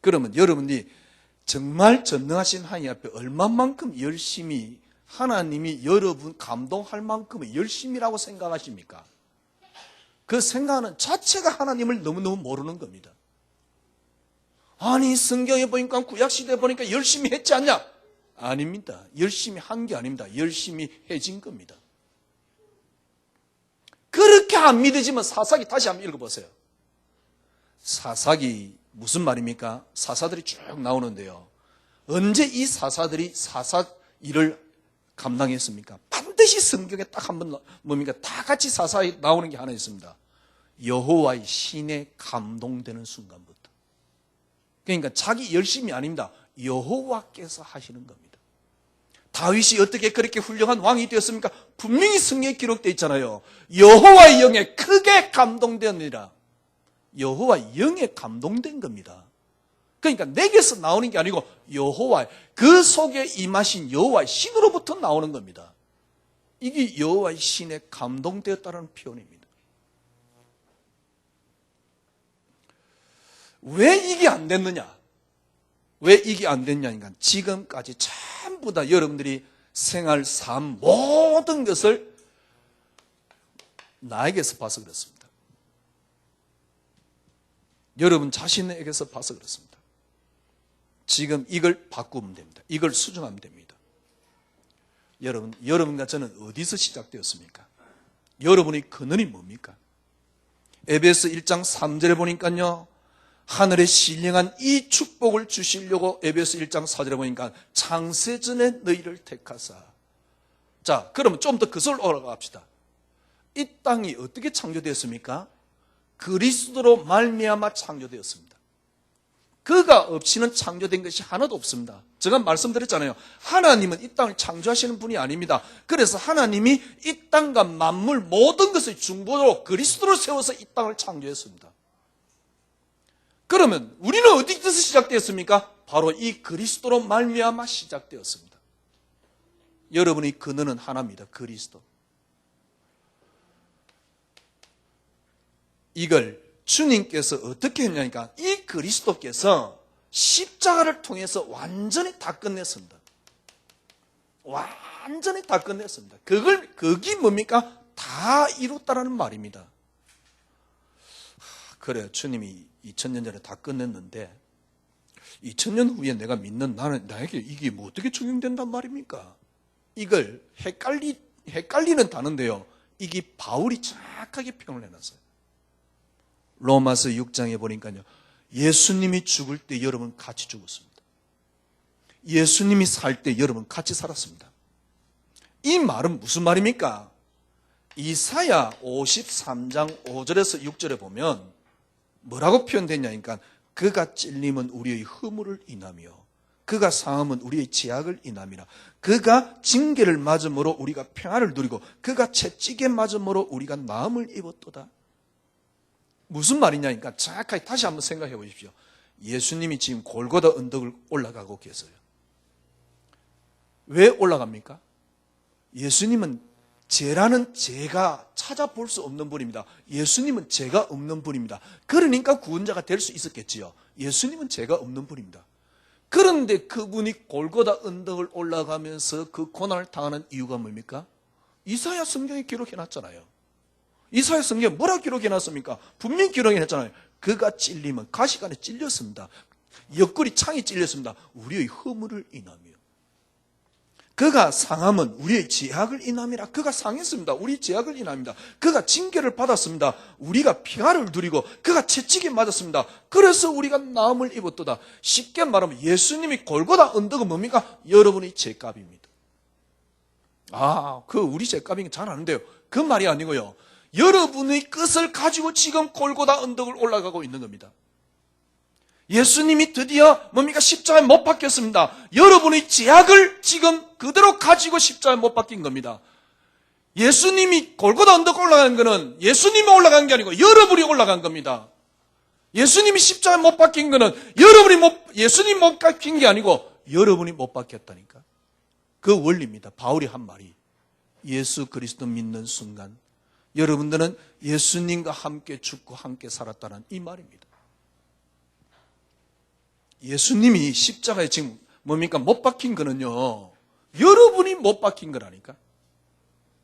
그러면 여러분이 정말 전능하신 하나님 앞에 얼마만큼 열심히 하나님이 여러분 감동할 만큼의 열심이라고 생각하십니까? 그 생각하는 자체가 하나님을 너무너무 모르는 겁니다. 아니 성경에 보니까 구약시대에 보니까 열심히 했지 않냐? 아닙니다. 열심히 한 게 아닙니다. 열심히 해진 겁니다. 그렇게 안 믿어지면 사사기 다시 한번 읽어보세요. 사사기 무슨 말입니까? 사사들이 쭉 나오는데요. 언제 이 사사들이 사사 일을 감당했습니까? 반드시 성경에 딱 한 번 뭡니까? 다 같이 사사에 나오는 게 하나 있습니다. 여호와의 신에 감동되는 순간부터. 그러니까 자기 열심이 아닙니다. 여호와께서 하시는 겁니다. 다윗이 어떻게 그렇게 훌륭한 왕이 되었습니까? 분명히 성경에 기록되어 있잖아요. 여호와의 영에 크게 감동되었느니라. 여호와의 영에 감동된 겁니다. 그러니까 내게서 나오는 게 아니고 여호와 그 속에 임하신 여호와의 신으로부터 나오는 겁니다. 이게 여호와의 신에 감동되었다는 표현입니다. 왜 이게 안 됐느냐? 왜 이게 안 됐냐니까 지금까지 전부 다 여러분들이 생활, 삶 모든 것을 나에게서 봐서 그렇습니다. 여러분 자신에게서 봐서 그렇습니다. 지금 이걸 바꾸면 됩니다. 이걸 수정하면 됩니다. 여러분과 저는 어디서 시작되었습니까? 여러분의 근원이 뭡니까? 에베소 1장 3절에 보니까요. 하늘에 신령한 이 축복을 주시려고 에베소 1장 4절에 보니까 창세전에 너희를 택하사. 자, 그러면 좀 더 그걸 올라갑시다. 이 땅이 어떻게 창조되었습니까? 그리스도로 말미암아 창조되었습니다. 그가 없이는 창조된 것이 하나도 없습니다. 제가 말씀드렸잖아요. 하나님은 이 땅을 창조하시는 분이 아닙니다. 그래서 하나님이 이 땅과 만물 모든 것을 중보로 그리스도를 세워서 이 땅을 창조했습니다. 그러면 우리는 어디서 시작되었습니까? 바로 이 그리스도로 말미암아 시작되었습니다. 여러분의 근원은 하나입니다. 그리스도. 이걸 주님께서 어떻게 했냐니까 이 그리스도께서 십자가를 통해서 완전히 다 끝냈습니다. 완전히 다 끝냈습니다. 그게 뭡니까? 다 이뤘다라는 말입니다. 그래요. 주님이 2000년 전에 다 끝냈는데 2000년 후에 내가 믿는 나에게 이게 뭐 어떻게 적용된단 말입니까? 이걸 헷갈리는 단어인데요. 이게 바울이 정확하게 표현을 해놨어요. 로마서 6장에 보니까요. 예수님이 죽을 때 여러분 같이 죽었습니다. 예수님이 살 때 여러분 같이 살았습니다. 이 말은 무슨 말입니까? 이사야 53장 5절에서 6절에 보면 뭐라고 표현되냐니까 그가 찔림은 우리의 허물을 인하며 그가 상함은 우리의 죄악을 인함이라. 그가 징계를 맞음으로 우리가 평안을 누리고 그가 채찍에 맞음으로 우리가 나음을 입었도다. 무슨 말이냐니까 정확하게 다시 한번 생각해 보십시오. 예수님이 지금 골고다 언덕을 올라가고 계세요. 왜 올라갑니까? 예수님은 죄라는 죄가 찾아볼 수 없는 분입니다. 예수님은 죄가 없는 분입니다. 그러니까 구원자가 될 수 있었겠지요. 예수님은 죄가 없는 분입니다. 그런데 그분이 골고다 언덕을 올라가면서 그 고난을 당하는 이유가 뭡니까? 이사야 성경에 기록해놨잖아요. 이사야 성경에 뭐라 기록해놨습니까? 분명히 기록해놨잖아요. 그가 찔리면 가시관에 찔렸습니다. 옆구리 창이 찔렸습니다. 우리의 허물을 인하며 그가 상함은 우리의 죄악을 인함이라. 그가 상했습니다. 우리 죄악을 인함이다. 그가 징계를 받았습니다. 우리가 평안을 누리고 그가 채찍에 맞았습니다. 그래서 우리가 나음을 입었도다. 쉽게 말하면 예수님이 골고다 언덕은 뭡니까? 여러분의 죄값입니다. 우리 죄값인 게 잘 아는데요. 그 말이 아니고요. 여러분의 끝을 가지고 지금 골고다 언덕을 올라가고 있는 겁니다. 예수님이 드디어 뭡니까? 십자가에 못 박혔습니다. 여러분의 죄악을 지금 그대로 가지고 십자가에 못 박힌 겁니다. 예수님이 골고다 언덕 올라간 거는 예수님이 올라간 게 아니고 여러분이 올라간 겁니다. 예수님이 십자가에 못 박힌 거는 예수님이 못 박힌 게 아니고 여러분이 못 박혔다니까. 그 원리입니다. 바울이 한 말이 예수 그리스도 믿는 순간 여러분들은 예수님과 함께 죽고 함께 살았다는 이 말입니다. 예수님이 십자가에 지금 뭡니까? 못 박힌 거는요. 여러분이 못 박힌 거라니까.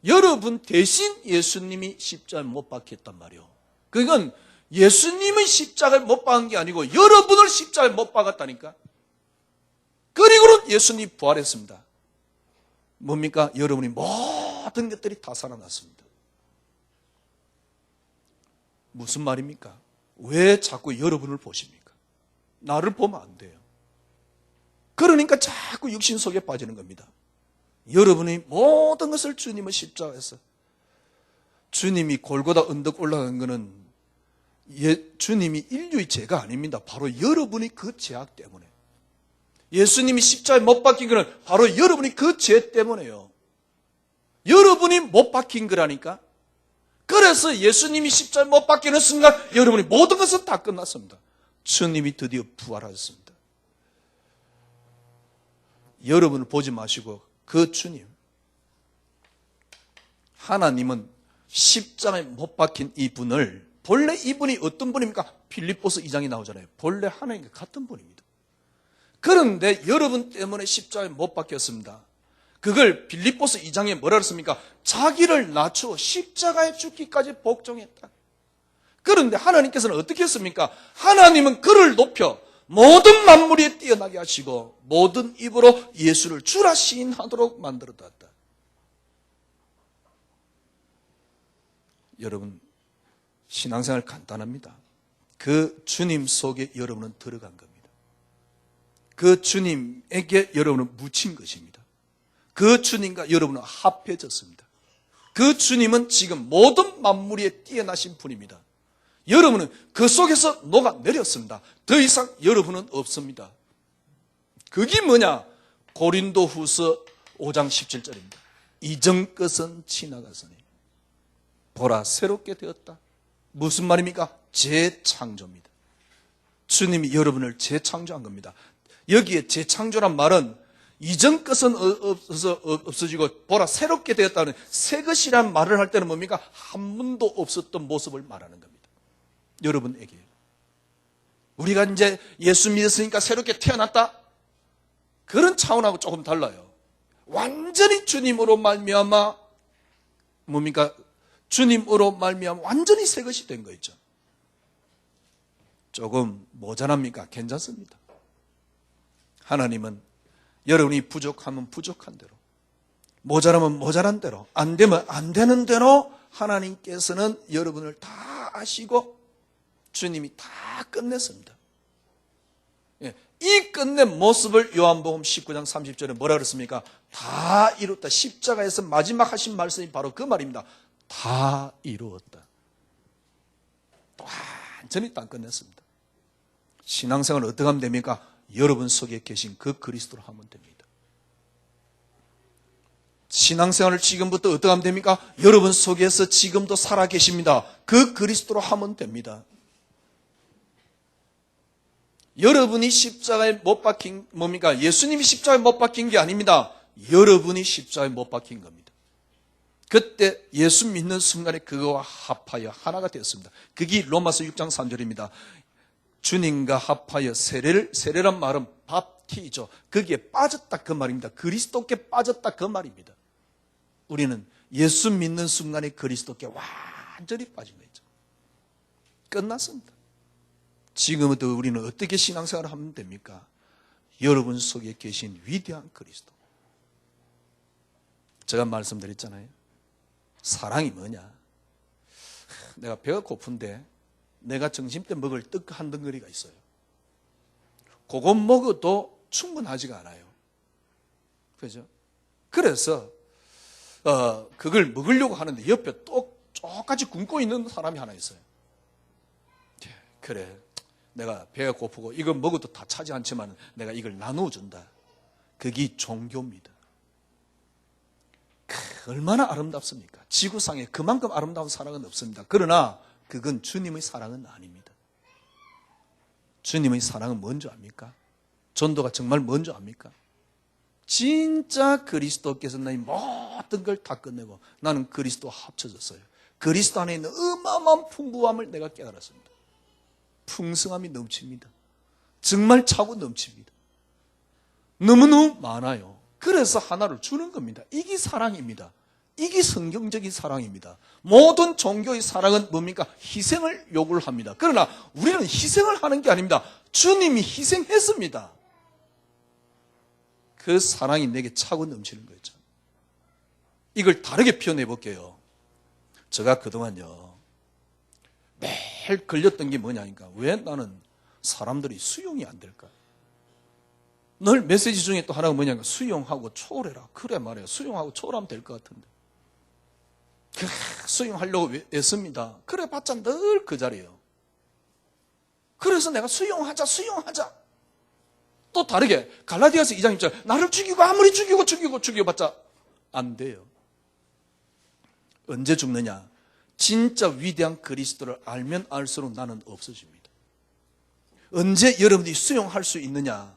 여러분 대신 예수님이 십자가에 못 박혔단 말이에요. 그건 예수님은 십자가에 못 박은 게 아니고 여러분을 십자가에 못 박았다니까. 그리고는 예수님이 부활했습니다. 뭡니까? 여러분이 모든 것들이 다 살아났습니다. 무슨 말입니까? 왜 자꾸 여러분을 보십니까? 나를 보면 안 돼요. 그러니까 자꾸 육신 속에 빠지는 겁니다. 여러분이 모든 것을 주님은 십자가에서 주님이 골고다 언덕 올라간 것은 주님이 인류의 죄가 아닙니다. 바로 여러분이 그 죄악 때문에. 예수님이 십자가에 못 박힌 것은 바로 여러분이 그 죄 때문에요. 여러분이 못 박힌 거라니까. 그래서 예수님이 십자가에 못 박히는 순간 여러분이 모든 것은 다 끝났습니다. 주님이 드디어 부활하셨습니다. 여러분을 보지 마시고 그 주님, 하나님은 십자가에 못 박힌 이분을, 본래 이분이 어떤 분입니까? 빌립보서 2장이 나오잖아요. 본래 하나님과 같은 분입니다. 그런데 여러분 때문에 십자가에 못 박혔습니다. 그걸 빌립보서 2장에 뭐라 그랬습니까? 자기를 낮추어 십자가에 죽기까지 복종했다. 그런데 하나님께서는 어떻게 했습니까? 하나님은 그를 높여 모든 만물에 뛰어나게 하시고 모든 입으로 예수를 주라 시인하도록 만들어놨다. 여러분, 신앙생활 간단합니다. 그 주님 속에 여러분은 들어간 겁니다. 그 주님에게 여러분은 묻힌 것입니다. 그 주님과 여러분은 합해졌습니다. 그 주님은 지금 모든 만물에 뛰어나신 분입니다. 여러분은 그 속에서 녹아내렸습니다. 더 이상 여러분은 없습니다. 그게 뭐냐? 고린도후서 5장 17절입니다. 이전 것은 지나갔으니 보라 새롭게 되었다. 무슨 말입니까? 재창조입니다. 주님이 여러분을 재창조한 겁니다. 여기에 재창조란 말은 이전 것은 없어지고 보라 새롭게 되었다는 새 것이란 말을 할 때는 뭡니까? 한 번도 없었던 모습을 말하는 겁니다. 여러분에게. 우리가 이제 예수 믿었으니까 새롭게 태어났다? 그런 차원하고 조금 달라요. 완전히 주님으로 말미암아 뭡니까? 주님으로 말미암아 완전히 새 것이 된 거 있죠. 조금 모자랍니까? 괜찮습니다. 하나님은 여러분이 부족하면 부족한 대로, 모자라면 모자란 대로, 안 되면 안 되는 대로 하나님께서는 여러분을 다 아시고 주님이 다 끝냈습니다. 이 끝낸 모습을 요한복음 19장 30절에 뭐라 그랬습니까? 다 이루었다. 십자가에서 마지막 하신 말씀이 바로 그 말입니다. 다 이루었다. 완전히 다 끝냈습니다. 신앙생활을 어떻게 하면 됩니까? 여러분 속에 계신 그 그리스도로 하면 됩니다. 신앙생활을 지금부터 어떻게 하면 됩니까? 여러분 속에서 지금도 살아 계십니다. 그 그리스도로 하면 됩니다. 여러분이 십자가에 못 박힌 뭡니까? 예수님이 십자가에 못 박힌 게 아닙니다. 여러분이 십자가에 못 박힌 겁니다. 그때 예수 믿는 순간에 그거와 합하여 하나가 되었습니다. 그게 로마서 6장 3절입니다. 주님과 합하여 세례란 말은 밥티죠. 거기에 빠졌다 그 말입니다. 그리스도께 빠졌다 그 말입니다. 우리는 예수 믿는 순간에 그리스도께 완전히 빠진 거죠. 끝났습니다. 지금부터 우리는 어떻게 신앙생활을 하면 됩니까? 여러분 속에 계신 위대한 그리스도. 제가 말씀드렸잖아요. 사랑이 뭐냐? 내가 배가 고픈데 내가 점심때 먹을 떡 한 덩어리가 있어요. 그거 먹어도 충분하지가 않아요. 그죠? 그래서 그걸 먹으려고 하는데 옆에 똑같이 굶고 있는 사람이 하나 있어요. 그래, 내가 배가 고프고 이거 먹어도 다 차지 않지만 내가 이걸 나누어준다. 그게 종교입니다. 얼마나 아름답습니까? 지구상에 그만큼 아름다운 사랑은 없습니다. 그러나 그건 주님의 사랑은 아닙니다. 주님의 사랑은 뭔지 압니까? 전도가 정말 뭔지 압니까? 진짜 그리스도께서 나의 모든 걸 다 끝내고 나는 그리스도와 합쳐졌어요. 그리스도 안에 있는 어마어마한 풍부함을 내가 깨달았습니다. 풍성함이 넘칩니다. 정말 차고 넘칩니다. 너무너무 많아요. 그래서 하나를 주는 겁니다. 이게 사랑입니다. 이게 성경적인 사랑입니다. 모든 종교의 사랑은 뭡니까? 희생을 요구를 합니다. 그러나 우리는 희생을 하는 게 아닙니다. 주님이 희생했습니다. 그 사랑이 내게 차고 넘치는 거죠. 이걸 다르게 표현해 볼게요. 제가 그동안요, 매일 걸렸던 게 뭐냐니까, 왜 나는 사람들이 수용이 안 될까? 늘 메시지 중에 또 하나가 뭐냐니까, 수용하고 초월해라. 그래 말이에요. 수용하고 초월하면 될 것 같은데. 그래, 수용하려고 애씁니다. 그래 봤자 늘 그 자리예요. 그래서 내가 수용하자. 또 다르게 갈라디아서 2장 1절, 나를 죽이고 아무리 죽여봤자 안 돼요. 언제 죽느냐? 진짜 위대한 그리스도를 알면 알수록 나는 없어집니다. 언제 여러분들이 수용할 수 있느냐?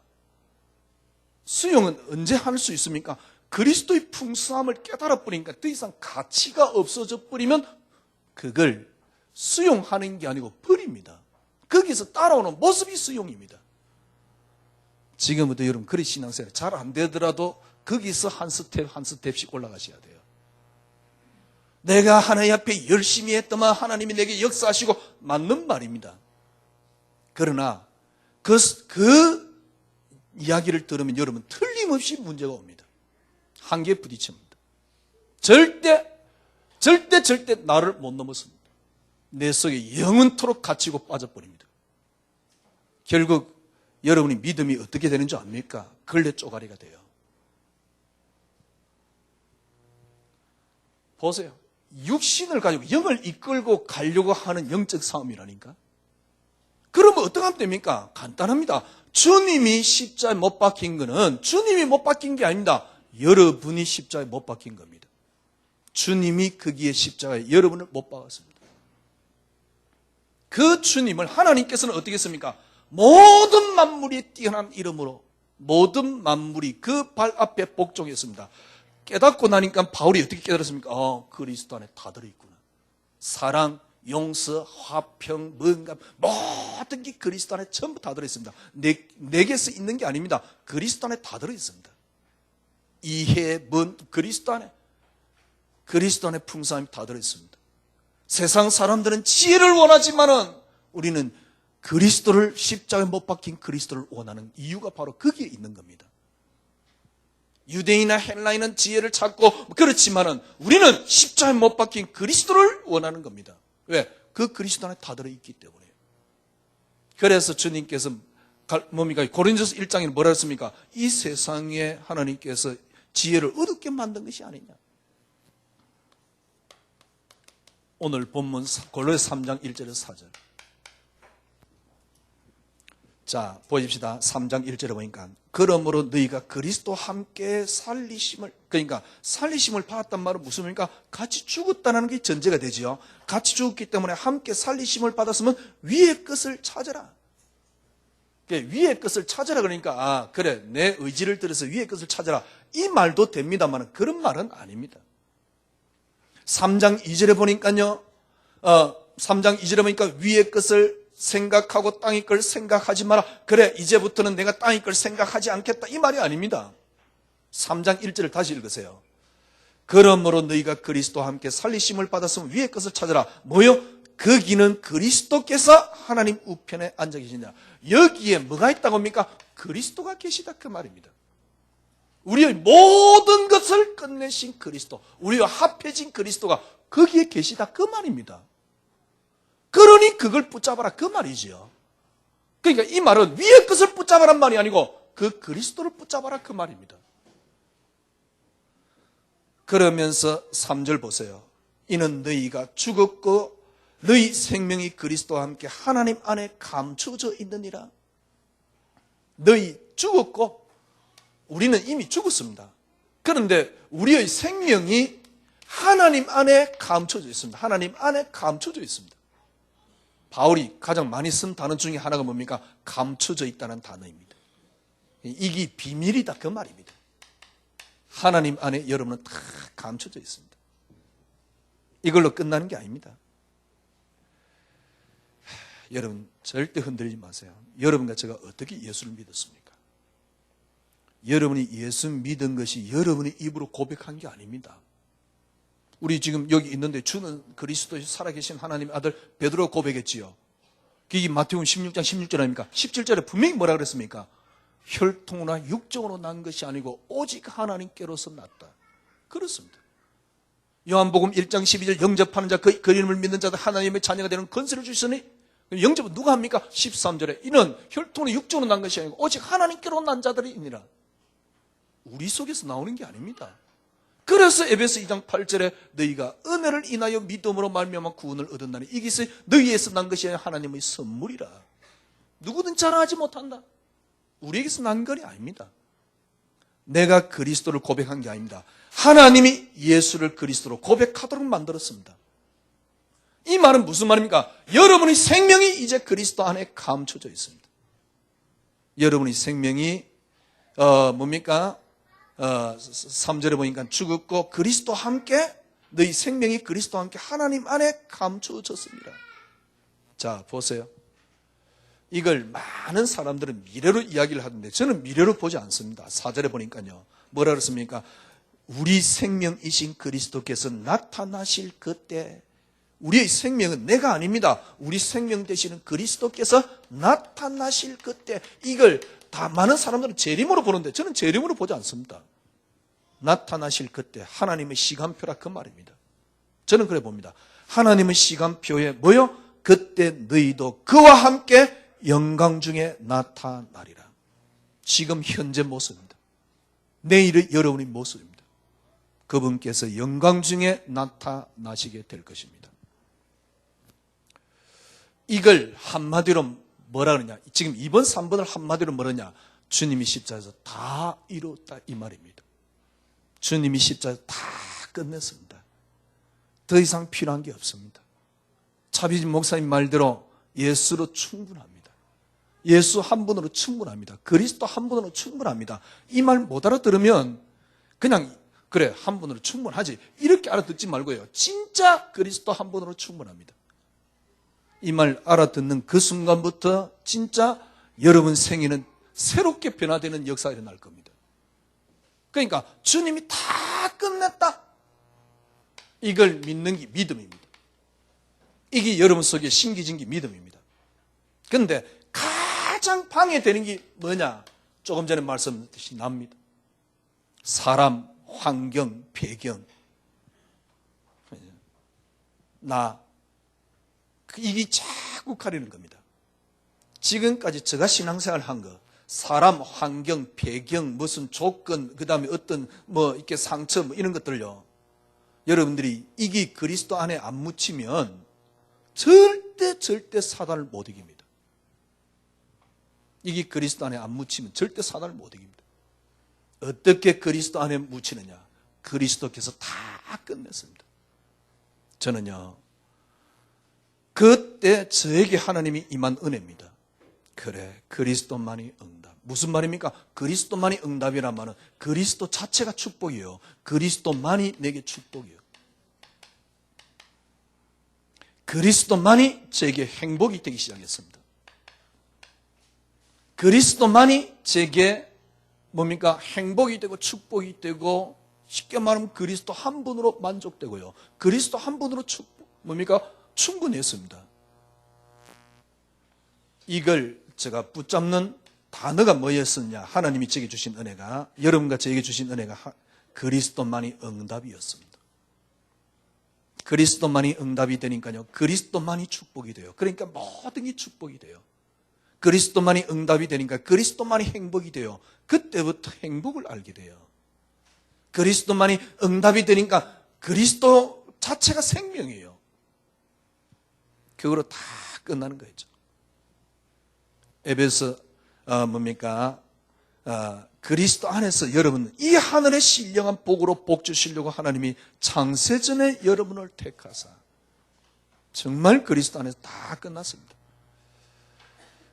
수용은 언제 할 수 있습니까? 그리스도의 풍성함을 깨달아 버리니까 더 이상 가치가 없어져 버리면 그걸 수용하는 게 아니고 버립니다. 거기서 따라오는 모습이 수용입니다. 지금부터 여러분 그리 신앙생활 잘 안 되더라도 거기서 한 스텝씩 올라가셔야 돼요. 내가 하나님 앞에 열심히 했더만 하나님이 내게 역사하시고 맞는 말입니다. 그러나 그 이야기를 들으면 여러분 틀림없이 문제가 옵니다. 한계에 부딪힙니다. 절대 나를 못 넘었습니다. 내 속에 영원토록 갇히고 빠져버립니다. 결국 여러분이 믿음이 어떻게 되는 줄 압니까? 걸레 쪼가리가 돼요. 보세요. 육신을 가지고 영을 이끌고 가려고 하는 영적 싸움이라니까. 그러면 어떻게 하면 됩니까? 간단합니다. 주님이 십자가에 못 박힌 거는 주님이 못 박힌 게 아닙니다. 여러분이 십자가에 못 박힌 겁니다. 주님이 거기에 십자가에 여러분을 못 박았습니다. 그 주님을 하나님께서는 어떻게 했습니까? 모든 만물이 뛰어난 이름으로 모든 만물이 그 발 앞에 복종했습니다. 깨닫고 나니까 바울이 어떻게 깨달았습니까? 그리스도 안에 다 들어있구나. 사랑, 용서, 화평, 뭔가 모든 게 그리스도 안에 전부 다 들어있습니다. 내게서 있는 게 아닙니다. 그리스도 안에 다 들어있습니다. 이해, 그리스도 안에 풍성함이 다 들어있습니다. 세상 사람들은 지혜를 원하지만은 우리는 그리스도를 십자가에 못 박힌 그리스도를 원하는 이유가 바로 거기에 있는 겁니다. 유대인이나 헬라인은 지혜를 찾고 그렇지만은 우리는 십자가에 못 박힌 그리스도를 원하는 겁니다. 왜? 그 그리스도 안에 다 들어있기 때문에. 그래서 주님께서 고린도서 1장에 뭐라 했습니까? 이 세상에 하나님께서 지혜를 어둡게 만든 것이 아니냐. 오늘 본문 골로새 3장 1절에서 4절. 자, 보십시다. 3장 1절에 보니까 그러므로 너희가 그리스도와 함께 살리심을, 그러니까 살리심을 받았단 말은 무슨 말입니까? 같이 죽었다는 게 전제가 되지요. 같이 죽었기 때문에 함께 살리심을 받았으면 위의 것을 찾아라. 위의 것을 찾아라 그러니까 그래 내 의지를 들여서 위의 것을 찾아라 이 말도 됩니다만 그런 말은 아닙니다. 3장 2절에 보니까요. 3장 2절에 보니까 위의 것을 생각하고 땅의 걸 생각하지 마라. 그래 이제부터는 내가 땅의 걸 생각하지 않겠다 이 말이 아닙니다. 3장 1절을 다시 읽으세요. 그러므로 너희가 그리스도와 함께 살리심을 받았으면 위의 것을 찾아라. 뭐요? 거기는 그리스도께서 하나님 우편에 앉아 계시냐. 여기에 뭐가 있다고 합니까? 그리스도가 계시다 그 말입니다. 우리의 모든 것을 끝내신 그리스도, 우리와 합해진 그리스도가 거기에 계시다 그 말입니다. 그러니 그걸 붙잡아라 그 말이지요. 그러니까 이 말은 위의 것을 붙잡아란 말이 아니고 그 그리스도를 붙잡아라 그 말입니다. 그러면서 3절 보세요. 이는 너희가 죽었고 너희 생명이 그리스도와 함께 하나님 안에 감추어져 있느니라. 너희 죽었고 우리는 이미 죽었습니다. 그런데 우리의 생명이 하나님 안에 감춰져 있습니다. 하나님 안에 감춰져 있습니다. 바울이 가장 많이 쓴 단어 중에 하나가 뭡니까? 감춰져 있다는 단어입니다. 이게 비밀이다 그 말입니다. 하나님 안에 여러분은 다 감춰져 있습니다. 이걸로 끝나는 게 아닙니다. 여러분 절대 흔들리지 마세요. 여러분과 제가 어떻게 예수를 믿었습니까? 여러분이 예수 믿은 것이 여러분이 입으로 고백한 게 아닙니다. 우리 지금 여기 있는데 주는 그리스도의 살아계신 하나님의 아들 베드로가 고백했지요. 그게 마태복음 16장 16절 아닙니까? 17절에 분명히 뭐라 그랬습니까? 혈통이나 육정으로 난 것이 아니고 오직 하나님께로서 났다. 그렇습니다. 요한복음 1장 12절 영접하는 자 그 이름을 믿는 자들 하나님의 자녀가 되는 권세를 주시니 영접은 누가 합니까? 13절에 이는 혈통이 육정으로 난 것이 아니고 오직 하나님께로 난 자들이니라. 우리 속에서 나오는 게 아닙니다. 그래서 에베소 2장 8절에 너희가 은혜를 인하여 믿음으로 말미암아 구원을 얻었나니 이것이 너희에서 난 것이 아니라 하나님의 선물이라. 누구든 자랑하지 못한다. 우리에게서 난 것이 아닙니다. 내가 그리스도를 고백한 게 아닙니다. 하나님이 예수를 그리스도로 고백하도록 만들었습니다. 이 말은 무슨 말입니까? 여러분의 생명이 이제 그리스도 안에 감춰져 있습니다. 여러분의 생명이 뭡니까? 3절에 보니까 죽었고 그리스도와 함께 너희 생명이 그리스도와 함께 하나님 안에 감춰졌습니다. 자 보세요. 이걸 많은 사람들은 미래로 이야기를 하는데 저는 미래로 보지 않습니다. 4절에 보니까요. 뭐라 그랬습니까? 우리 생명이신 그리스도께서 나타나실 그때 우리의 생명은 내가 아닙니다. 우리 생명 되시는 그리스도께서 나타나실 그때 이걸 다 많은 사람들은 재림으로 보는데 저는 재림으로 보지 않습니다. 나타나실 그때 하나님의 시간표라 그 말입니다. 저는 그래 봅니다. 하나님의 시간표에 뭐요? 그때 너희도 그와 함께 영광 중에 나타나리라. 지금 현재 모습입니다. 내일의 여러분의 모습입니다. 그분께서 영광 중에 나타나시게 될 것입니다. 이걸 한마디로 뭐라 그러냐? 지금 이번 3번을 한마디로 뭐라냐? 주님이 십자가에서 다 이루었다 이 말입니다. 주님이 십자가에서 다 끝냈습니다. 더 이상 필요한 게 없습니다. 차비진 목사님 말대로 예수로 충분합니다. 예수 한 분으로 충분합니다. 그리스도 한 분으로 충분합니다. 이 말 못 알아들으면 그냥 그래 한 분으로 충분하지 이렇게 알아듣지 말고요. 진짜 그리스도 한 분으로 충분합니다. 이 말 알아듣는 그 순간부터 진짜 여러분 생애는 새롭게 변화되는 역사가 일어날 겁니다. 그러니까 주님이 다 끝냈다. 이걸 믿는 게 믿음입니다. 이게 여러분 속에 심겨진 게 믿음입니다. 그런데 가장 방해되는 게 뭐냐? 조금 전에 말씀드렸듯이 납니다. 사람, 환경, 배경, 이게 자꾸 가리는 겁니다. 지금까지 제가 신앙생활 한 거, 사람, 환경, 배경, 무슨 조건, 그 다음에 어떤 이렇게 상처 이런 것들요. 여러분들이 이게 그리스도 안에 안 묻히면 절대 사단을 못 이깁니다. 이게 그리스도 안에 안 묻히면 절대 사단을 못 이깁니다. 어떻게 그리스도 안에 묻히느냐? 그리스도께서 다 끝냈습니다. 저는요, 그때 저에게 하나님이 임한 은혜입니다. 그래, 그리스도만이 응답. 무슨 말입니까? 그리스도만이 응답이란 말은 그리스도 자체가 축복이에요. 그리스도만이 내게 축복이에요. 그리스도만이 제게 행복이 되기 시작했습니다. 그리스도만이 제게 뭡니까? 행복이 되고 축복이 되고 쉽게 말하면 그리스도 한 분으로 만족되고요. 그리스도 한 분으로 충분했습니다. 이걸 제가 붙잡는 단어가 뭐였었냐? 하나님이 제게 주신 은혜가, 여러분과 저에게 주신 은혜가 그리스도만이 응답이었습니다. 그리스도만이 응답이 되니까요. 그리스도만이 축복이 돼요. 그러니까 모든 게 축복이 돼요. 그리스도만이 응답이 되니까 그리스도만이 행복이 돼요. 그때부터 행복을 알게 돼요. 그리스도만이 응답이 되니까 그리스도 자체가 생명이에요. 그거로 다 끝나는 거죠. 에베소 그리스도 안에서 여러분 이 하늘의 신령한 복으로 복 주시려고 하나님이 창세전에 여러분을 택하사 정말 그리스도 안에서 다 끝났습니다.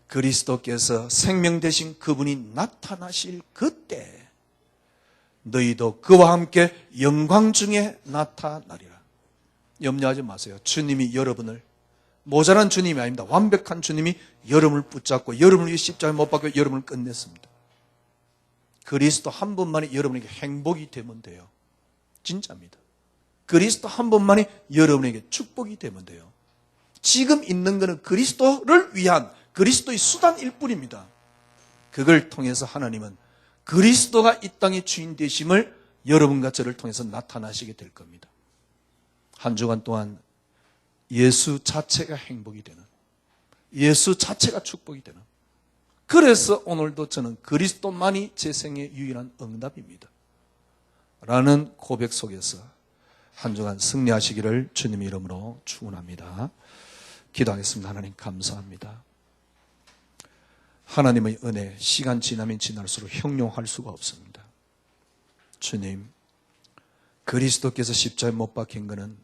그리스도께서 생명 되신 그분이 나타나실 그때 너희도 그와 함께 영광 중에 나타나리라. 염려하지 마세요. 주님이 여러분을, 모자란 주님이 아닙니다. 완벽한 주님이 여러분을 붙잡고 여러분을 위해 십자가에 못 박혀 여러분을 끝냈습니다. 그리스도 한 분만이 여러분에게 행복이 되면 돼요. 진짜입니다. 그리스도 한 분만이 여러분에게 축복이 되면 돼요. 지금 있는 것은 그리스도를 위한 그리스도의 수단일 뿐입니다. 그걸 통해서 하나님은 그리스도가 이 땅의 주인 되심을 여러분과 저를 통해서 나타나시게 될 겁니다. 한 주간 동안 예수 자체가 행복이 되는, 예수 자체가 축복이 되는, 그래서 오늘도 저는 그리스도만이 제 생의 유일한 응답입니다. 라는 고백 속에서 한 주간 승리하시기를 주님의 이름으로 축원합니다. 기도하겠습니다. 하나님 감사합니다. 하나님의 은혜, 시간 지나면 지날수록 형용할 수가 없습니다. 주님, 그리스도께서 십자가에 못 박힌 것은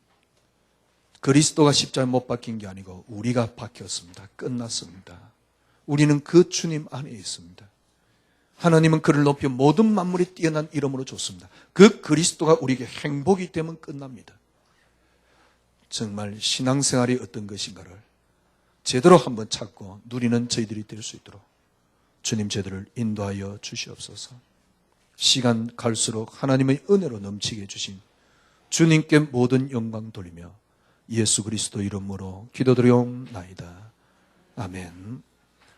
그리스도가 십자가에 못 박힌 게 아니고 우리가 박혔습니다. 끝났습니다. 우리는 그 주님 안에 있습니다. 하나님은 그를 높여 모든 만물이 뛰어난 이름으로 줬습니다. 그 그리스도가 우리에게 행복이 되면 끝납니다. 정말 신앙생활이 어떤 것인가를 제대로 한번 찾고 누리는 저희들이 될 수 있도록 주님 저희들을 인도하여 주시옵소서. 시간 갈수록 하나님의 은혜로 넘치게 해주신 주님께 모든 영광 돌리며 예수 그리스도 이름으로 기도드리옵나이다. 아멘.